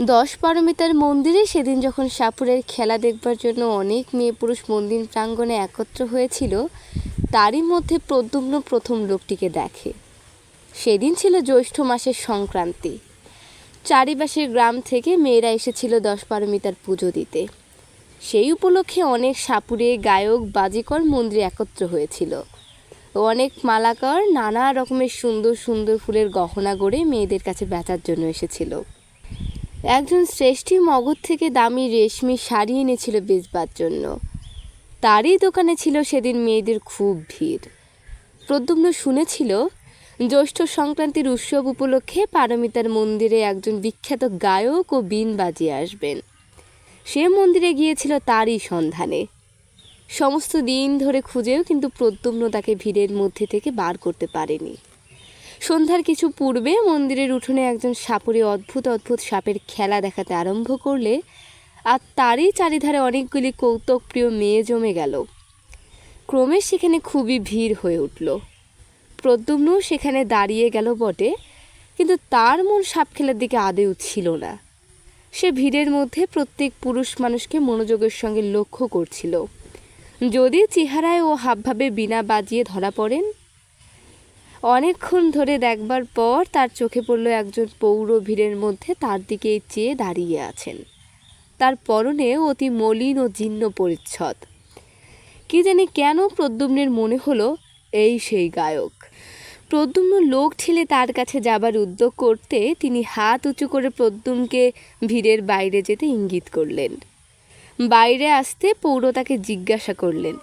10-12 মন্দিরে সেদিন যখন সাপুড়ের খেলা দেখবার জন্য অনেক মেয়ে পুরুষ মন্দির প্রাঙ্গণে একত্র হয়েছিল, তারই মধ্যে প্রদ্যুম্ন প্রথম লোকটিকে দেখে। সেদিন ছিল জ্যৈষ্ঠ মাসের সংক্রান্তি। চারিপাশের গ্রাম থেকে মেয়েরা এসেছিল 10-12 পুজো দিতে। সেই উপলক্ষে অনেক সাপুড়ে, গায়ক, বাজিকর মন্দিরে একত্র হয়েছিল। অনেক মালাকর নানা রকমের সুন্দর সুন্দর ফুলের গহনা গড়ে মেয়েদের কাছে বেচার জন্য এসেছিল। একজন শ্রেষ্ঠী মগধ থেকে দামি রেশমি শাড়ি এনেছিল বেচবার জন্য। তারই দোকানে ছিল সেদিন মেয়েদের খুব ভিড়। প্রদ্যুম্ন শুনেছিল জ্যৈষ্ঠ সংক্রান্তির উৎসব উপলক্ষে পারমিতার মন্দিরে একজন বিখ্যাত গায়ক ও বীণ বাজিয়ে আসবেন। সে মন্দিরে গিয়েছিল তারই সন্ধানে। সমস্ত দিন ধরে খুঁজেও কিন্তু প্রদ্যুম্ন তাকে ভিড়ের মধ্যে থেকে বার করতে পারেনি। সন্ধ্যার কিছু পূর্বে মন্দিরের উঠোনে একজন সাপুড়ে অদ্ভুত অদ্ভুত সাপের খেলা দেখাতে আরম্ভ করলে আর তারই চারিধারে অনেকগুলি কৌতুকপ্রিয় মেয়ে জমে গেল। ক্রমে সেখানে খুবই ভিড় হয়ে উঠল। প্রদ্যুম্ন সেখানে দাঁড়িয়ে গেল বটে, কিন্তু তার মন সাপ খেলার দিকে আদৌ ছিল না। সে ভিড়ের মধ্যে প্রত্যেক পুরুষ মানুষকে মনোযোগের সঙ্গে লক্ষ্য করছিল। যদি চেহারায় ও হাবভাবে বীণা বাজিয়ে ধরা পড়েন। অনেকক্ষণ ধরে দেখবার পর তার চোখে পড়ল একজন পৌর ভিড়ের মধ্যে তার দিকে চেয়ে দাঁড়িয়ে আছেন। তার পরনে অতি মলিন ও জীর্ণ পরিচ্ছদ। কি জানি কেন প্রদ্যুম্নের মনে হলো এই সেই গায়ক। প্রদ্যুম্ন লোক ঠেলে তার কাছে যাবার উদ্যোগ করতে তিনি হাত উঁচু করে প্রদ্যুম্নকে ভিড়ের বাইরে যেতে ইঙ্গিত করলেন। বাইরে আসতে পৌর তাকে জিজ্ঞাসা করলেন,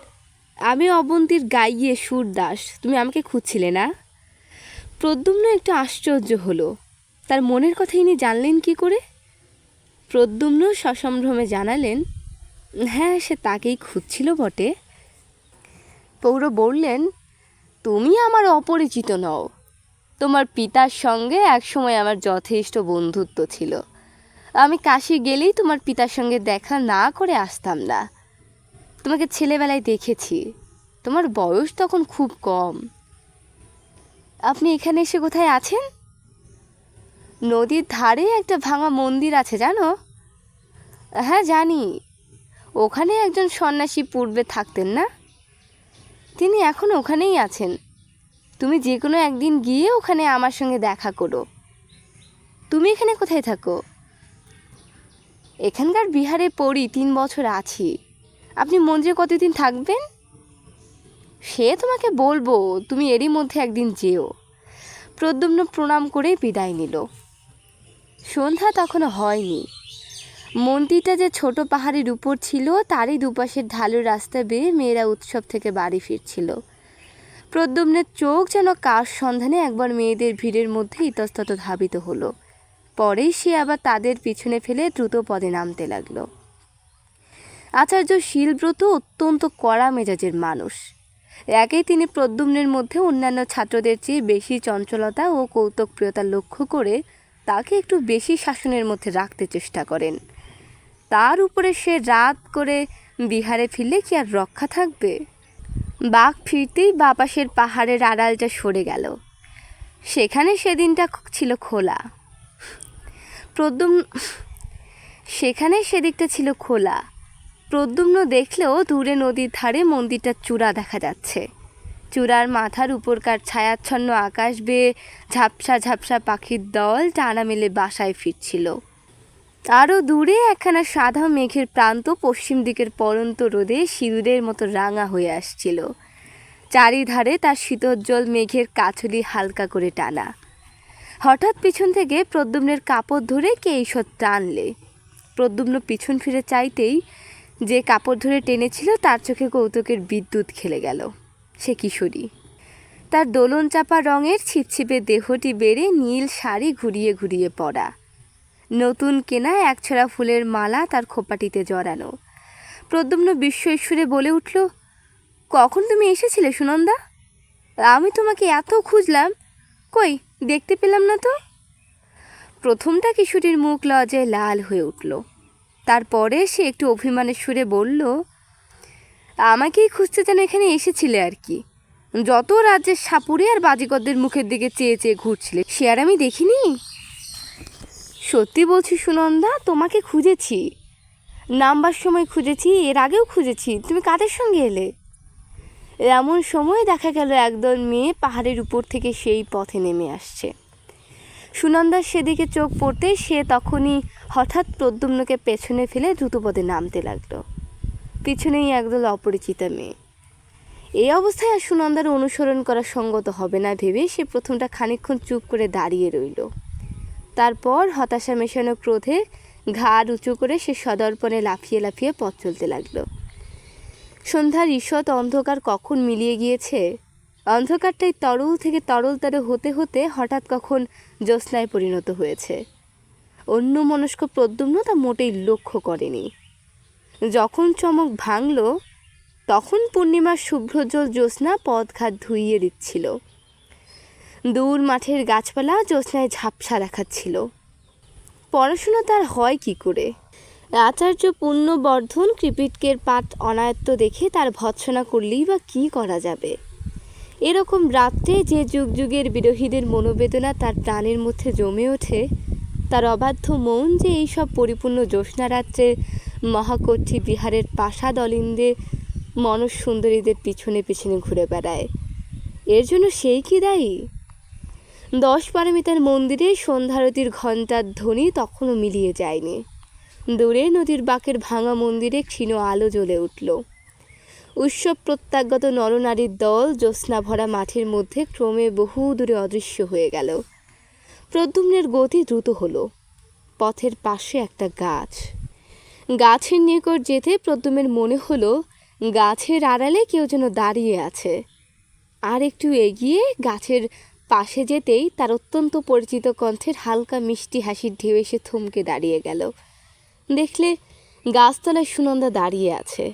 আমি অবন্তীর গাইয়ে সুরদাস, তুমি আমাকে খুঁজছিলে না? প্রদ্যুম্ন একটু আশ্চর্য হলো। তার মনের কথা ইনি জানলেন কি করে? প্রদ্যুম্ন সসম্ভ্রমে জানালেন, হ্যাঁ, সে তাকেই খুঁজছিল বটে। পৌর বললেন, তুমি আমার অপরিচিত নও। তোমার পিতার সঙ্গে একসময় আমার যথেষ্ট বন্ধুত্ব ছিল। আমি কাশি গেলেই তোমার পিতার সঙ্গে দেখা না করে আসতাম না। তোমাকে ছেলেবেলায় দেখেছি, তোমার বয়স তখন খুব কম। আপনি এখানে এসে কোথায় আছেন? নদীর ধারে একটা ভাঙা মন্দির আছে, জানো? হ্যাঁ জানি। ওখানে একজন সন্ন্যাসী পূর্বে থাকতেন না? তিনি এখন ওখানেই আছেন। তুমি যে কোনো একদিন গিয়ে ওখানে আমার সঙ্গে দেখা করো। তুমি এখানে কোথায় থাকো? এখানকার বিহারে পড়ি, 3 বছর আছি। আপনি মন্দিরে কতদিন থাকবেন? সে তোমাকে বলবো, তুমি এরই মধ্যে একদিন যেও। প্রদ্যুম্ন প্রণাম করে বিদায় নিল। সন্ধ্যা তখনও হয়নি। মন্দিরটা যে ছোট পাহাড়ের উপর ছিল, তারই দুপাশের ঢালু রাস্তা বেয়ে মেয়েরা উৎসব থেকে বাড়ি ফিরছিল। প্রদ্যুম্নের চোখ যেন কার সন্ধানে একবার মেয়েদের ভিড়ের মধ্যে ইতস্তত ধাবিত হলো। পরেই সে আবার তাদের পিছনে ফেলে দ্রুত পদে নামতে লাগলো। আচার্য শীলব্রত অত্যন্ত কড়া মেজাজের মানুষ। একেই তিনি প্রদ্যুম্নের মধ্যে অন্যান্য ছাত্রদের চেয়ে বেশি চঞ্চলতা ও কৌতুকপ্রিয়তা লক্ষ্য করে তাকে একটু বেশি শাসনের মধ্যে রাখতে চেষ্টা করেন। তার উপরে সে রাত করে বিহারে ফিরলে কি আর রক্ষা থাকবে? বাঘ ফিরতেই বাপাসের পাহাড়ের আড়ালটা সরে গেল। সেখানে সেদিনটা ছিল খোলা। সেখানে সেদিকটা ছিল খোলা। প্রদ্যুম্ন দেখলেও দূরে নদীর ধারে মন্দিরটার চূড়া দেখা যাচ্ছে। চূড়ার মাথার উপরকার ছায়াচ্ছন্ন আকাশ বেয়ে ঝাপসা ঝাপসা পাখির দল টানা মেলে বাসায় ফিরছিল। আরও দূরে একখানা সাদা মেঘের প্রান্ত পশ্চিম দিকের পরন্ত রোদে সিঁদুরের মতো রাঙা হয়ে আসছিল। চারিধারে তার শীতোজ্জ্বল মেঘের কাছুলি হালকা করে টানা। হঠাৎ পিছন থেকে প্রদ্যুম্নের কাপড় ধরে কে ঈষৎ টানলে। প্রদ্যুম্ন পিছন ফিরে চাইতেই যে কাপড় ধরে টেনেছিল তার চোখে কৌতুকের বিদ্যুৎ খেলে গেল। সে কিশোরী। তার দোলন চাপা রঙের ছিপছিপে দেহটি বেড়ে নীল শাড়ি ঘুরিয়ে ঘুরিয়ে পরা। নতুন কেনা একছড়া ফুলের মালা তার খোপাটিতে জড়ানো। প্রদ্যুম্ন বিস্ময় সুরে বলে উঠল, কখন তুমি এসেছিলে সুনন্দা? আমি তোমাকে এত খুঁজলাম, কই দেখতে পেলাম না তো। প্রথমটা কিশোরীর মুখ লজ্জায় লাল হয়ে উঠল। তারপরে সে একটু অভিমানের সুরে বলল, আমাকেই খুঁজতে যেন এখানে এসেছিলে আর কি। যত রাজ্যের সাপুড়ে আর বাজিকরদের মুখের দিকে চেয়ে চেয়ে ঘুরছিলে, সে আর আমি দেখিনি? সত্যি বলছি সুনন্দা, তোমাকে খুঁজেছি, নামবার সময় খুঁজেছি, এর আগেও খুঁজেছি। তুমি কাদের সঙ্গে এলে? এমন সময় দেখা গেল একদল মেয়ে পাহাড়ের উপর থেকে সেই পথে নেমে আসছে। সুনন্দার সেদিকে চোখ পড়তেই সে তখনই হঠাৎ প্রদ্যুম্নকে পেছনে ফেলে দ্রুতপদে নামতে লাগলো। পিছনেই একদল অপরিচিতা মেয়ে। এই অবস্থায় আর সুনন্দার অনুসরণ করা সঙ্গত হবে না ভেবে সে প্রথমটা খানিকক্ষণ চুপ করে দাঁড়িয়ে রইল। তারপর হতাশা মেশানো ক্রোধে ঘাড় উঁচু করে সে সদর্পণে লাফিয়ে লাফিয়ে পথ চলতে লাগলো। সন্ধ্যার ঈষৎ অন্ধকার কখন মিলিয়ে গিয়েছে, অন্ধকারটাই তরল থেকে তরলতর হতে হতে হঠাৎ কখন জ্যোৎস্নায় পরিণত হয়েছে। অন্যমনস্ক প্রদ্যুম্ন তা মোটেই লক্ষ্য করেনি। যখন চমক ভাঙল তখন পূর্ণিমার শুভ্রজল জ্যোৎস্না পথঘাট ধুইয়ে দিচ্ছিল। দূর মাঠের গাছপালা জ্যোৎস্নায় ঝাপসা দেখাচ্ছিল। পড়াশুনো তার হয় কি করে? আচার্য পুণ্যবর্ধন কৃপিটকের পাঠ অনায়ত্ত দেখে তার ভৎসনা করলেই বা কী করা যাবে? এরকম রাত্রে যে যুগ যুগের বিরোহীদের মনোবেদনা তার প্রাণের মধ্যে জমে ওঠে, তার অবাধ্য মন যে এইসব পরিপূর্ণ জ্যোৎস্না রাত্রে মহাকর্ষী বিহারের প্রাসাদ অলিন্দে মনস সুন্দরীদের পিছনে পিছনে ঘুরে বেড়ায়, এর জন্য সেই কি দায়ী? 10 পারমিতার মন্দিরে সন্ধ্যারতির ঘণ্টার ধ্বনি তখনও মিলিয়ে যায়নি। দূরে নদীর বাঁকের ভাঙা মন্দিরে ক্ষীণ আলো জ্বলে উঠল। উৎসব প্রত্যাগত নরনারীর দল জ্যোৎস্না ভরা মাঠের মধ্যে ক্রমে বহু দূরে অদৃশ্য হয়ে গেল। প্রদ্যুম্নের গতি দ্রুত হলো। পথের পাশে একটা গাছ। গাছের নিকট যেতে প্রদ্যুম্নের মনে হলো গাছের আড়ালে কেউ যেন দাঁড়িয়ে আছে। আর একটু এগিয়ে গাছের পাশে যেতেই তার অত্যন্ত পরিচিত কণ্ঠের হালকা মিষ্টি হাসির ঢেউ এসে থমকে দাঁড়িয়ে গেল। দেখলে গাছতলায় সুনন্দা দাঁড়িয়ে আছে।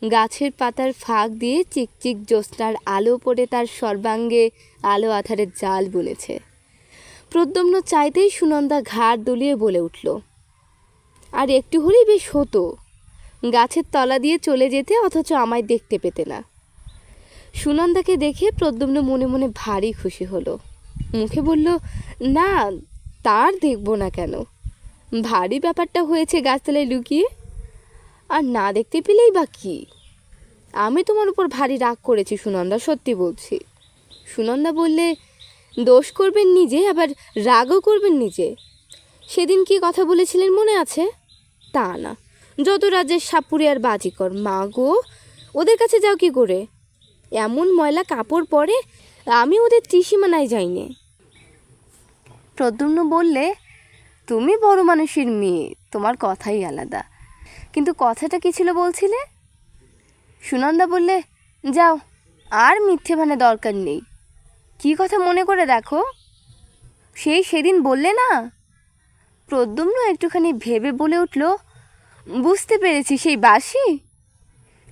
গাছের পাতার ফাঁক দিয়ে চিকচিক জ্যোৎস্নার আলো পড়ে তার সর্বাঙ্গে আলো আধারের জাল বুনেছে। প্রদ্যুম্ন চাইতেই সুনন্দা ঘাড় দুলিয়ে বলে উঠল, আর একটু হলেই বেশ হতো, গাছের তলা দিয়ে চলে যেতে, অথচ আমায় দেখতে পেতে না। সুনন্দাকে দেখে প্রদ্যুম্ন মনে মনে ভারী খুশি হলো। মুখে বলল, না, তার দেখব না কেন, ভারী ব্যাপারটা হয়েছে গাছতলায় লুকিয়ে, আর না দেখতে পেলেই বা কী? আমি তোমার উপর ভারী রাগ করেছি সুনন্দা, সত্যি বলছি। সুনন্দা বললে, দোষ করবেন নিজে, আবার রাগও করবেন নিজে। সেদিন কি কথা বলেছিলেন মনে আছে? তা না, যত রাজ্যের সাপুরে আর বাজিকর, মা গো, ওদের কাছে যাও কি করে? এমন ময়লা কাপড় পরে আমি ওদের ত্রিসীমানায় যাইনি। প্রদ্যুম্ন বললে, তুমি বড় মানুষের মেয়ে, তোমার কথাই আলাদা, কিন্তু কথাটা কি ছিল বলছিলে? সুনন্দা বললে, যাও, আর মিথ্যে ভানে দরকার নেই। কি কথা মনে করে দেখো, সেদিন বললে না? প্রদ্যুম্ন একটুখানি ভেবে বলে উঠল, বুঝতে পেরেছি, সেই বাসি।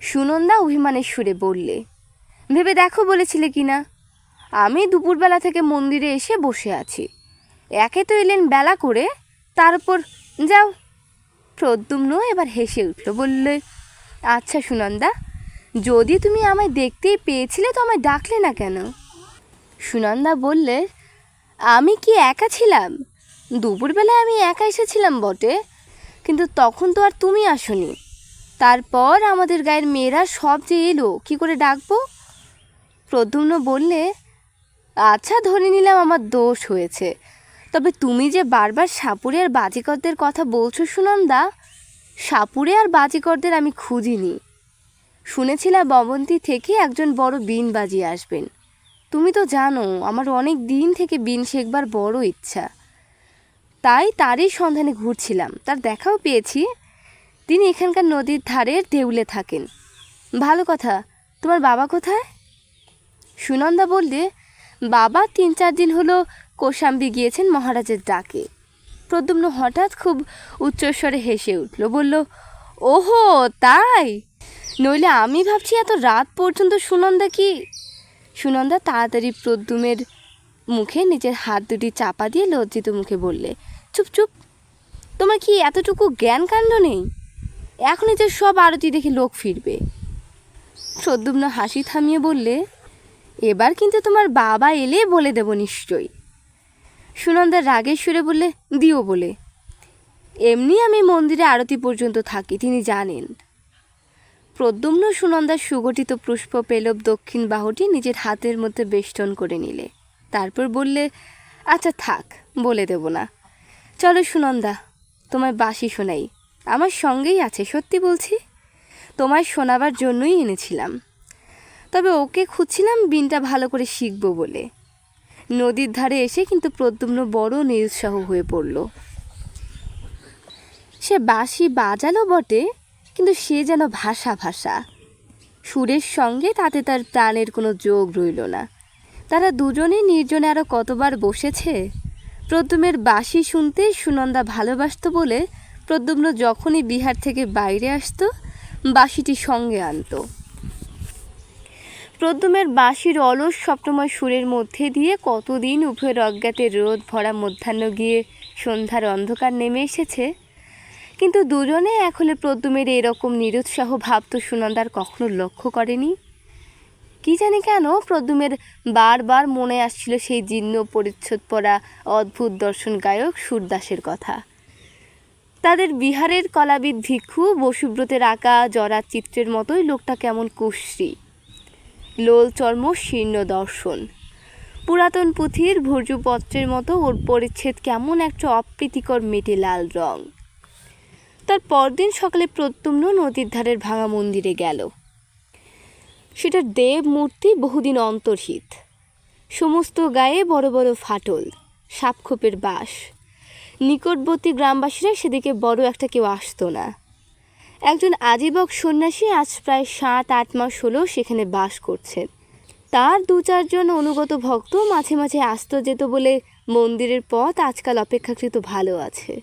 সুনন্দা অভিমানের সুরে বললে, ভেবে দেখো বলেছিলে কি না? আমি দুপুরবেলা থেকে মন্দিরে এসে বসে আছি, একে তো এলেন বেলা করে, তার উপর যাও। প্রদ্যুম্ন এবার হেসে উঠল, বললে, আচ্ছা সুনন্দা, যদি তুমি আমায় দেখতেই পেয়েছিলে তো আমায় ডাকলে না কেন? সুনন্দা বললে, আমি কি একা ছিলাম? দুপুরবেলায় আমি একা এসেছিলাম বটে, কিন্তু তখন তো আর তুমি আসোনি। তারপর আমাদের গায়ের মেয়েরা সব যে এলো, কি করে ডাকবো? প্রদ্যুম্ন বললে, আচ্ছা ধরে নিলাম আমার দোষ হয়েছে, তবে তুমি যে বারবার সাপুরে আর বাজিকরদের কথা বলছো সুনন্দা, সাপুরে আর বাজিকরদের আমি খুঁজিনি। শুনেছিলাম ববন্তী থেকে একজন বড় বিন বাজিয়ে আসবেন। তুমি তো জানো আমার অনেক দিন থেকে বিন শেখবার বড় ইচ্ছা, তাই তারই সন্ধানে ঘুরছিলাম। তার দেখাও পেয়েছি, তিনি এখানকার নদীর ধারের দেউলে থাকেন। ভালো কথা, তোমার বাবা কোথায়? সুনন্দা বললে, বাবা 3-4 দিন হলো কোশাম্বী গিয়েছেন মহারাজের ডাকে। প্রদ্যুম্ন হঠাৎ খুব উচ্চস্বরে হেসে উঠল, বলল, ওহো তাই? নইলে আমি ভাবছি এত রাত পর্যন্ত সুনন্দা কি। সুনন্দা তাড়াতাড়ি প্রদ্যুমের মুখে নিজের হাত দুটি চাপা দিয়ে লজ্জিত মুখে বললে, চুপ চুপ, তোমার কি এতটুকু জ্ঞান কাণ্ড নেই? এখনই যে সব আরতি দেখে লোক ফিরবে। প্রদ্যুম্ন হাসি থামিয়ে বললে, এবার কিন্তু তোমার বাবা এলে বলে দেব নিশ্চয়ই। সুনন্দা রাগের সুরে বললে, দিও বলে। এমনি আমি মন্দিরে আরতি পর্যন্ত থাকি, তিনি জানেন। প্রদ্যুম্ন সুনন্দার সুগঠিত পুষ্প পেলব দক্ষিণ বাহুটি নিজের হাতের মধ্যে বেষ্টন করে নিলে। তারপর বললে, আচ্ছা থাক, বলে দেব না। চলো সুনন্দা, তোমায় বাঁশি শোনাই। আমার সঙ্গেই আছে, সত্যি বলছি। তোমায় শোনাবার জন্যই এনেছিলাম। তবে ওকে খুঁজছিলাম বিনটা ভালো করে শিখব বলে। নদীর ধারে এসে কিন্তু প্রদ্যুম্ন বড় নিরুৎসাহ হয়ে পড়ল। সে বাঁশি বাজালো বটে, কিন্তু সে যেন ভাষা ভাষা সুরের সঙ্গে তাতে তার প্রাণের কোনো যোগ রইল না। তারা দুজনে নির্জনে আরও কতবার বসেছে। প্রদ্যুম্নের বাঁশি শুনতে সুনন্দা ভালোবাসত বলে প্রদ্যুম্ন যখনই বিহার থেকে বাইরে আসতো বাঁশিটি সঙ্গে আনত। প্রদ্যুম্নের বাঁশির অলস স্বপ্নময় সুরের মধ্যে দিয়ে কতদিন উভয়ের অজ্ঞাতের রোদ ভরা মধ্যাহ্ন গিয়ে সন্ধ্যার অন্ধকার নেমে এসেছে, কিন্তু দুজনে এক হলে প্রদ্যুম্নের এরকম নিরুৎসাহ ভাব তো সুনন্দার কখনো লক্ষ্য করেনি। কি জানি কেন প্রদ্যুম্নের বারবার মনে আসছিল সেই জীর্ণ পরিচ্ছদ পরা অদ্ভুত দর্শন গায়ক সুরদাসের কথা। তাদের বিহারের কলাবিদ ভিক্ষু বসুব্রতের আঁকা জরা চিত্রের মতোই লোকটা কেমন কুশ্রী, লোল চর্ম শীর্ণ দর্শন, পুরাতন পুঁথির ভর্জুপত্রের মতো ওর পরিচ্ছেদ কেমন একটা অপ্রীতিকর মেটে লাল রং। তার পরদিন সকালে প্রদ্যুম্ন নদীর ধারের ভাঙা মন্দিরে গেল। সেটার দেব মূর্তি বহুদিন অন্তর্হিত, সমস্ত গায়ে বড় বড় ফাটল, সাপখোপের বাস। নিকটবর্তী গ্রামবাসীরা সেদিকে বড় একটা কেউ আসতো না। একজন আজীবক সন্ন্যাসী আজ প্রায় 7-8 মাস হলো সেখানে বাস করছেন। তার 2-4 জন অনুগত ভক্ত মাঝে মাঝে আসতো যেত বলে মন্দিরের পথ আজকাল অপেক্ষাকৃত ভালো আছে।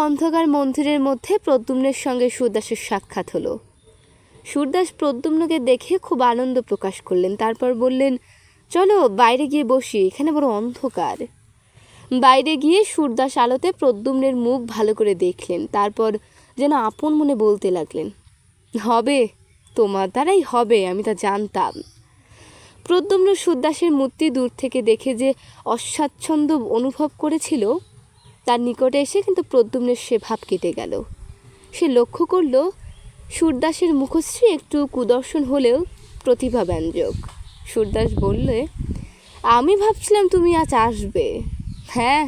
অন্ধকার মন্দিরের মধ্যে প্রদ্যুম্নের সঙ্গে সুরদাসের সাক্ষাৎ হলো। সুরদাস প্রদ্যুম্নকে দেখে খুব আনন্দ প্রকাশ করলেন। তারপর বললেন, চলো বাইরে গিয়ে বসি, এখানে বড় অন্ধকার। বাইরে গিয়ে সুরদাস আলোতে প্রদ্যুম্নের মুখ ভালো করে দেখলেন। তারপর যেন আপন মনে বলতে লাগলেন, হবে, তোমার দ্বারাই হবে, আমি তা জানতাম। প্রদ্যুম্ন সুরদাসের মূর্তি দূর থেকে দেখে যে অস্বাচ্ছন্দ্য অনুভব করেছিল, তার নিকটে এসে কিন্তু প্রদ্যুম্নের সে ভাব কেটে গেল। সে লক্ষ্য করল সুরদাসের মুখশ্রী একটু কুদর্শন হলেও প্রতিভাব্যঞ্জক। সুরদাস বললে, আমি ভাবছিলাম তুমি আজ আসবে। হ্যাঁ,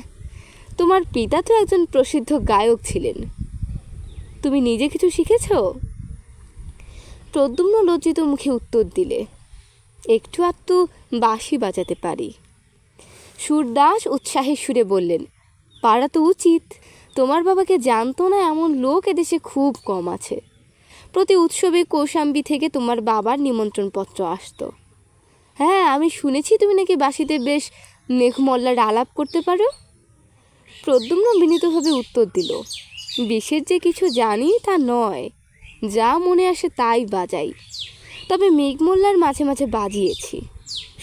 তোমার পিতা তো একজন প্রসিদ্ধ গায়ক ছিলেন। তুমি নিজে কিছু শিখেছ? প্রদ্যুম্ন লজ্জিত মুখে উত্তর দিলে, একটু আধটু বাঁশি বাজাতে পারি। সুরদাস উৎসাহের সুরে বললেন, পারা তো উচিত। তোমার বাবাকে জানতো না এমন লোক এদেশে খুব কম আছে। প্রতি উৎসবে কৌশাম্বী থেকে তোমার বাবার নিমন্ত্রণপত্র আসতো। হ্যাঁ, আমি শুনেছি তুমি নাকি বাঁশিতে বেশ মেঘমল্লার আলাপ করতে পারো। প্রদ্যুম্ন বিনীতভাবে উত্তর দিল, বিশেষ যে কিছু জানি তা নয়, যা মনে আসে তাই বাজাই। তবে মেঘমল্লার মাঝে মাঝে বাজিয়েছি।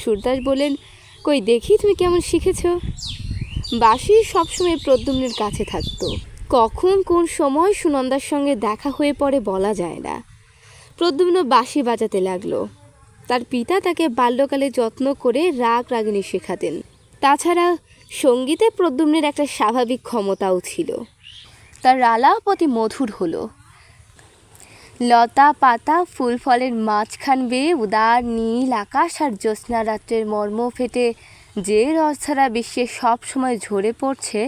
সুরদাস বললেন, কই দেখি তুমি কেমন শিখেছ। বাঁশি সবসময় প্রদ্যুম্নের কাছে থাকতো। কখন কোন সময় সুনন্দার সঙ্গে দেখা হয়ে পড়ে বলা যায় না। প্রদ্যুম্ন বাঁশি বাজাতে লাগলো। তার পিতা তাকে বাল্যকালে যত্ন করে রাগ রাগিনী শেখাতেন। তাছাড়া সঙ্গীতে প্রদ্যুম্নের একটা স্বাভাবিক ক্ষমতাও ছিল। তার আলাপ অতি মধুর হলো। লতা পাতা ফুল ফলের মাঝখান বেয়ে উদার নীল আকাশ আর জ্যোৎস্না রাত্রের মর্ম ফেটে যে রসধারা বিশ্বে সব সময় ঝরে পড়ছে,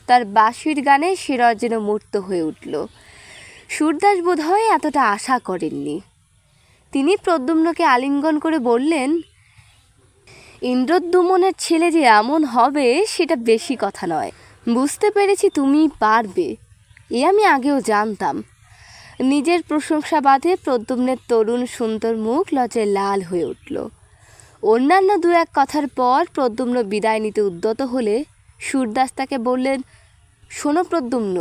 তার বাঁশির গানে সে রস যেন মূর্ত হয়ে উঠল। সুরদাস বোধহয় এতটা আশা করেননি। তিনি প্রদ্যুম্নকে আলিঙ্গন করে বললেন, ইন্দ্রদ্যুম্নের ছেলে যে এমন হবে সেটা বেশি কথা নয়। বুঝতে পেরেছি তুমি পারবে, এ আমি আগেও জানতাম। নিজের প্রশংসা বাদে প্রদ্যুম্নের তরুণ সুন্দর মুখ লজ্জায় লাল হয়ে উঠল। অন্যান্য 2-1 কথার পর প্রদ্যুম্ন বিদায় নিতে উদ্যত হলে সুরদাস তাকে বললেন, শোনো প্রদ্যুম্ন,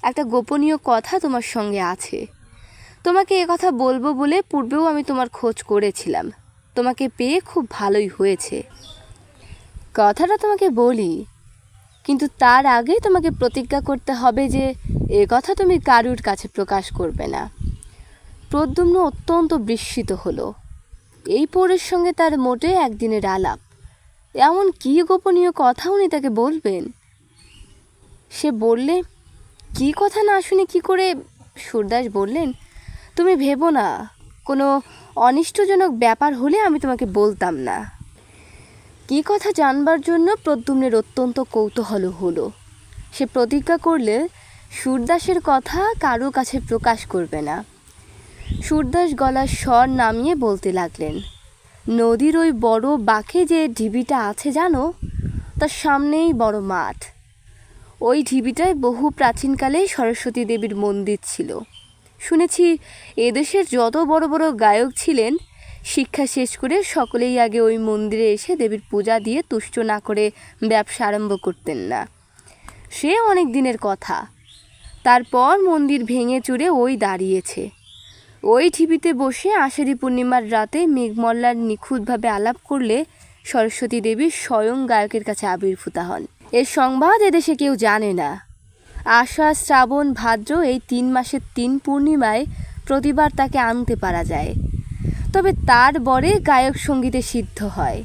একটা গোপনীয় কথা তোমার সঙ্গে আছে। তোমাকে এ কথা বলবো বলে পূর্বেও আমি তোমার খোঁজ করেছিলাম। তোমাকে পেয়ে খুব ভালোই হয়েছে। কথাটা তোমাকে বলি, কিন্তু তার আগে তোমাকে প্রতিজ্ঞা করতে হবে যে এ কথা তুমি কারুর কাছে প্রকাশ করবে না। প্রদ্যুম্ন অত্যন্ত বিস্মিত হলো। এই পৌরের সঙ্গে তার মোটে একদিনের আলাপ, এমন কী গোপনীয় কথা উনি তাকে বলবেন? সে বললে, কী কথা না শুনে কী করে? সুরদাস বললেন, তুমি ভেবো না, কোনো অনিষ্টজনক ব্যাপার হলে আমি তোমাকে বলতাম না। কী কথা জানবার জন্য প্রদ্যুম্নের অত্যন্ত কৌতূহল হলো। সে প্রতিজ্ঞা করলে সুরদাসের কথা কারো কাছে প্রকাশ করবে না। সুরদাস গলার স্বর নামিয়ে বলতে লাগলেন, নদীর ওই বড় বাঁকে যে ঢিবিটা আছে জানো, তার সামনেই বড় মাঠ। ওই ঢিবিটায় বহু প্রাচীনকালে সরস্বতী দেবীর মন্দির ছিল। শুনেছি এদেশের যত বড় বড় গায়ক ছিলেন, শিক্ষা শেষ করে সকলেই আগে ওই মন্দিরে এসে দেবীর পূজা দিয়ে তুষ্ট না করে ব্যবসা আরম্ভ করতেন না। সে অনেক দিনের কথা। তারপর মন্দির ভেঙে চুরে ওই দাঁড়িয়েছে। ওই ঢিবিতে বসে আষাঢ়ী পূর্ণিমার রাতে মেঘমল্লার নিখুঁতভাবে আলাপ করলে সরস্বতী দেবী স্বয়ং গায়কের কাছে আবির্ভূতা হন। এর সংবাদ এদেশে কেউ জানে না। আষাঢ়, শ্রাবণ, ভাদ্র এই 3 মাসের 3 পূর্ণিমায় প্রতিবার তাকে আনতে পারা যায়। তবে তার বরে গায়ক সঙ্গীতে সিদ্ধ হয়।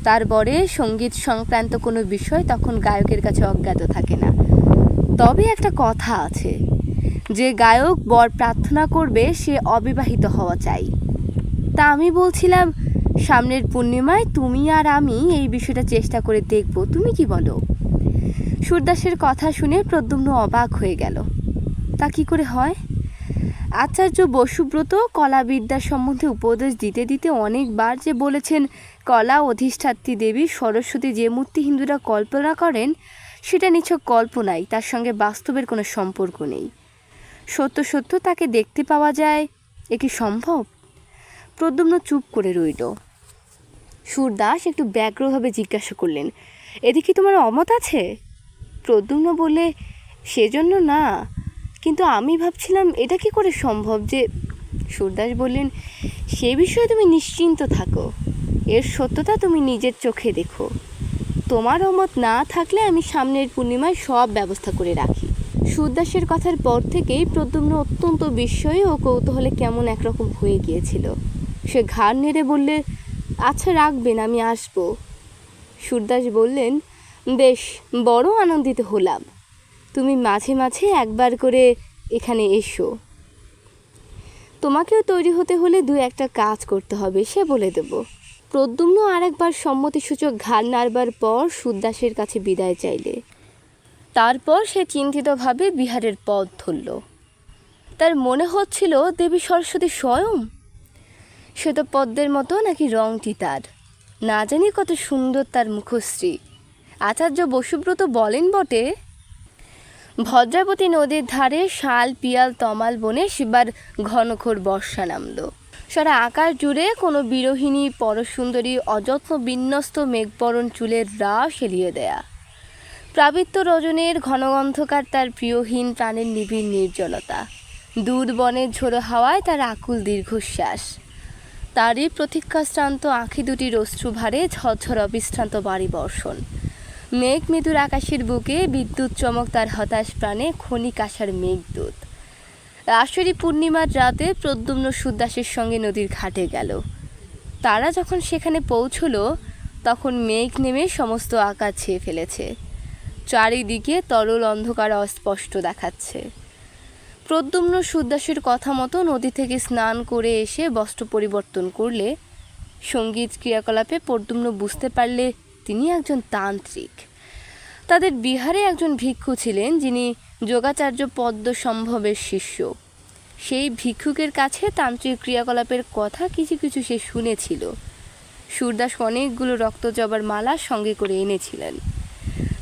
তার বরে সঙ্গীত সংক্রান্ত কোনো বিষয় তখন গায়কের কাছে অজ্ঞাত থাকে না। তবে একটা কথা আছে, যে গায়ক বর প্রার্থনা করবে সে অবিবাহিত হওয়া চাই। তা আমি বলছিলাম, সামনের পূর্ণিমায় তুমি আর আমি এই বিষয়টা চেষ্টা করে দেখব, তুমি কি বলো? সুরদাসের কথা শুনে প্রদ্যুম্ন অবাক হয়ে গেল। তা কি করে হয়? আচার্য বসুব্রত কলাবিদ্যা সম্বন্ধে উপদেশ দিতে দিতে অনেকবার যে বলেছেন, কলা অধিষ্ঠাত্রী দেবী সরস্বতী যে মূর্তি হিন্দুরা কল্পনা করেন সেটা নিছক কল্পনাই, তার সঙ্গে বাস্তবের কোনো সম্পর্ক নেই। সত্য সত্য তাকে দেখতে পাওয়া যায়, এ কি সম্ভব? প্রদ্যুম্ন চুপ করে রইল। সুরদাস একটু ব্যগ্রভাবে জিজ্ঞাসা করলেন, এদিকে তোমার অমত আছে? প্রদ্যুম্ন বললে, সেজন্য না, কিন্তু আমি ভাবছিলাম এটা কি করে সম্ভব যে। সুরদাস বললেন, সে বিষয়ে তুমি নিশ্চিন্ত থাকো, এর সত্যতা তুমি নিজের চোখে দেখো। তোমার অমত না থাকলে আমি সামনের পূর্ণিমায় সব ব্যবস্থা করে রাখি। সুরদাসের কথার পর থেকেই প্রদ্যুম্ন অত্যন্ত বিস্ময়ে ও কৌতূহলে কেমন একরকম হয়ে গিয়েছিল। সে ঘাড় নেড়ে বললে, আচ্ছা রাখবেন, আমি আসব। সুরদাস বললেন, বেশ, বড় আনন্দিত হলাম। তুমি মাঝে মাঝে একবার করে এখানে এসো। তোমাকেও তৈরি হতে হলে 2-1টা কাজ করতে হবে, সে বলে দেব। প্রদ্যুম্ন আরেকবার সম্মতিসূচক ঘাড় নাড়বার পর সুরদাসের কাছে বিদায় চাইলে। তারপর সে চিন্তিতভাবে বিহারের পথ ধরল। তার মনে হচ্ছিল দেবী সরস্বতী স্বয়ং। শ্বেতপদ্মের মতো নাকি রংটি তার, না জানি কত সুন্দর তার মুখশ্রী। আচার্য বসুব্রত বলেন বটে, ভদ্রাবতী নদীর ধারে শাল, পিয়াল, তমাল বনে সেবার ঘনঘোর বর্ষা নামল। সারা আকাশ জুড়ে কোনো বিরোহিণী পরসুন্দরী অযত্ন বিন্যস্ত মেঘবরণ চুলের রাশ এলিয়ে দেয়া। প্রাবিত্য রজনের ঘন অন্ধকার তার প্রিয়হীন প্রাণের নিবিড় নির্জনতা। দূর বনের ঝোড়ো হাওয়ায় তার আকুল দীর্ঘশ্বাস। তারই প্রতীক্ষাশ্রান্ত আঁখি দুটির অশ্রুভারে ঝরঝর অবিশ্রান্ত বাড়ি বর্ষণ। মেঘ মৃদুর আকাশের বুকে বিদ্যুৎ চমক তার হতাশ প্রাণে ক্ষণিক আশার মেঘদূত। আষাঢ়ী পূর্ণিমার রাতে প্রদ্যুম্ন সুরদাসের সঙ্গে নদীর ঘাটে গেল। তারা যখন সেখানে পৌঁছল তখন মেঘ নেমে সমস্ত আকাশ ছেয়ে ফেলেছে। চারিদিকে তরল অন্ধকার অস্পষ্ট দেখাচ্ছে। প্রদ্যুম্ন সুরদাসের কথা মতো নদী থেকে স্নান করে এসে বস্ত্র পরিবর্তন করলে সঙ্গীত ক্রিয়াকলাপে প্রদ্যুম্ন বুঝতে পারলে তিনি একজন তান্ত্রিক। তাদের বিহারে একজন ভিক্ষু ছিলেন যিনি যোগাচার্য পদ্ম সম্ভবের শিষ্য। সেই ভিক্ষুকের কাছে তান্ত্রিক ক্রিয়াকলাপের কথা কিছু কিছু সে শুনেছিল। সুরদাস অনেকগুলো রক্তজবার মালা সঙ্গে করে এনেছিলেন।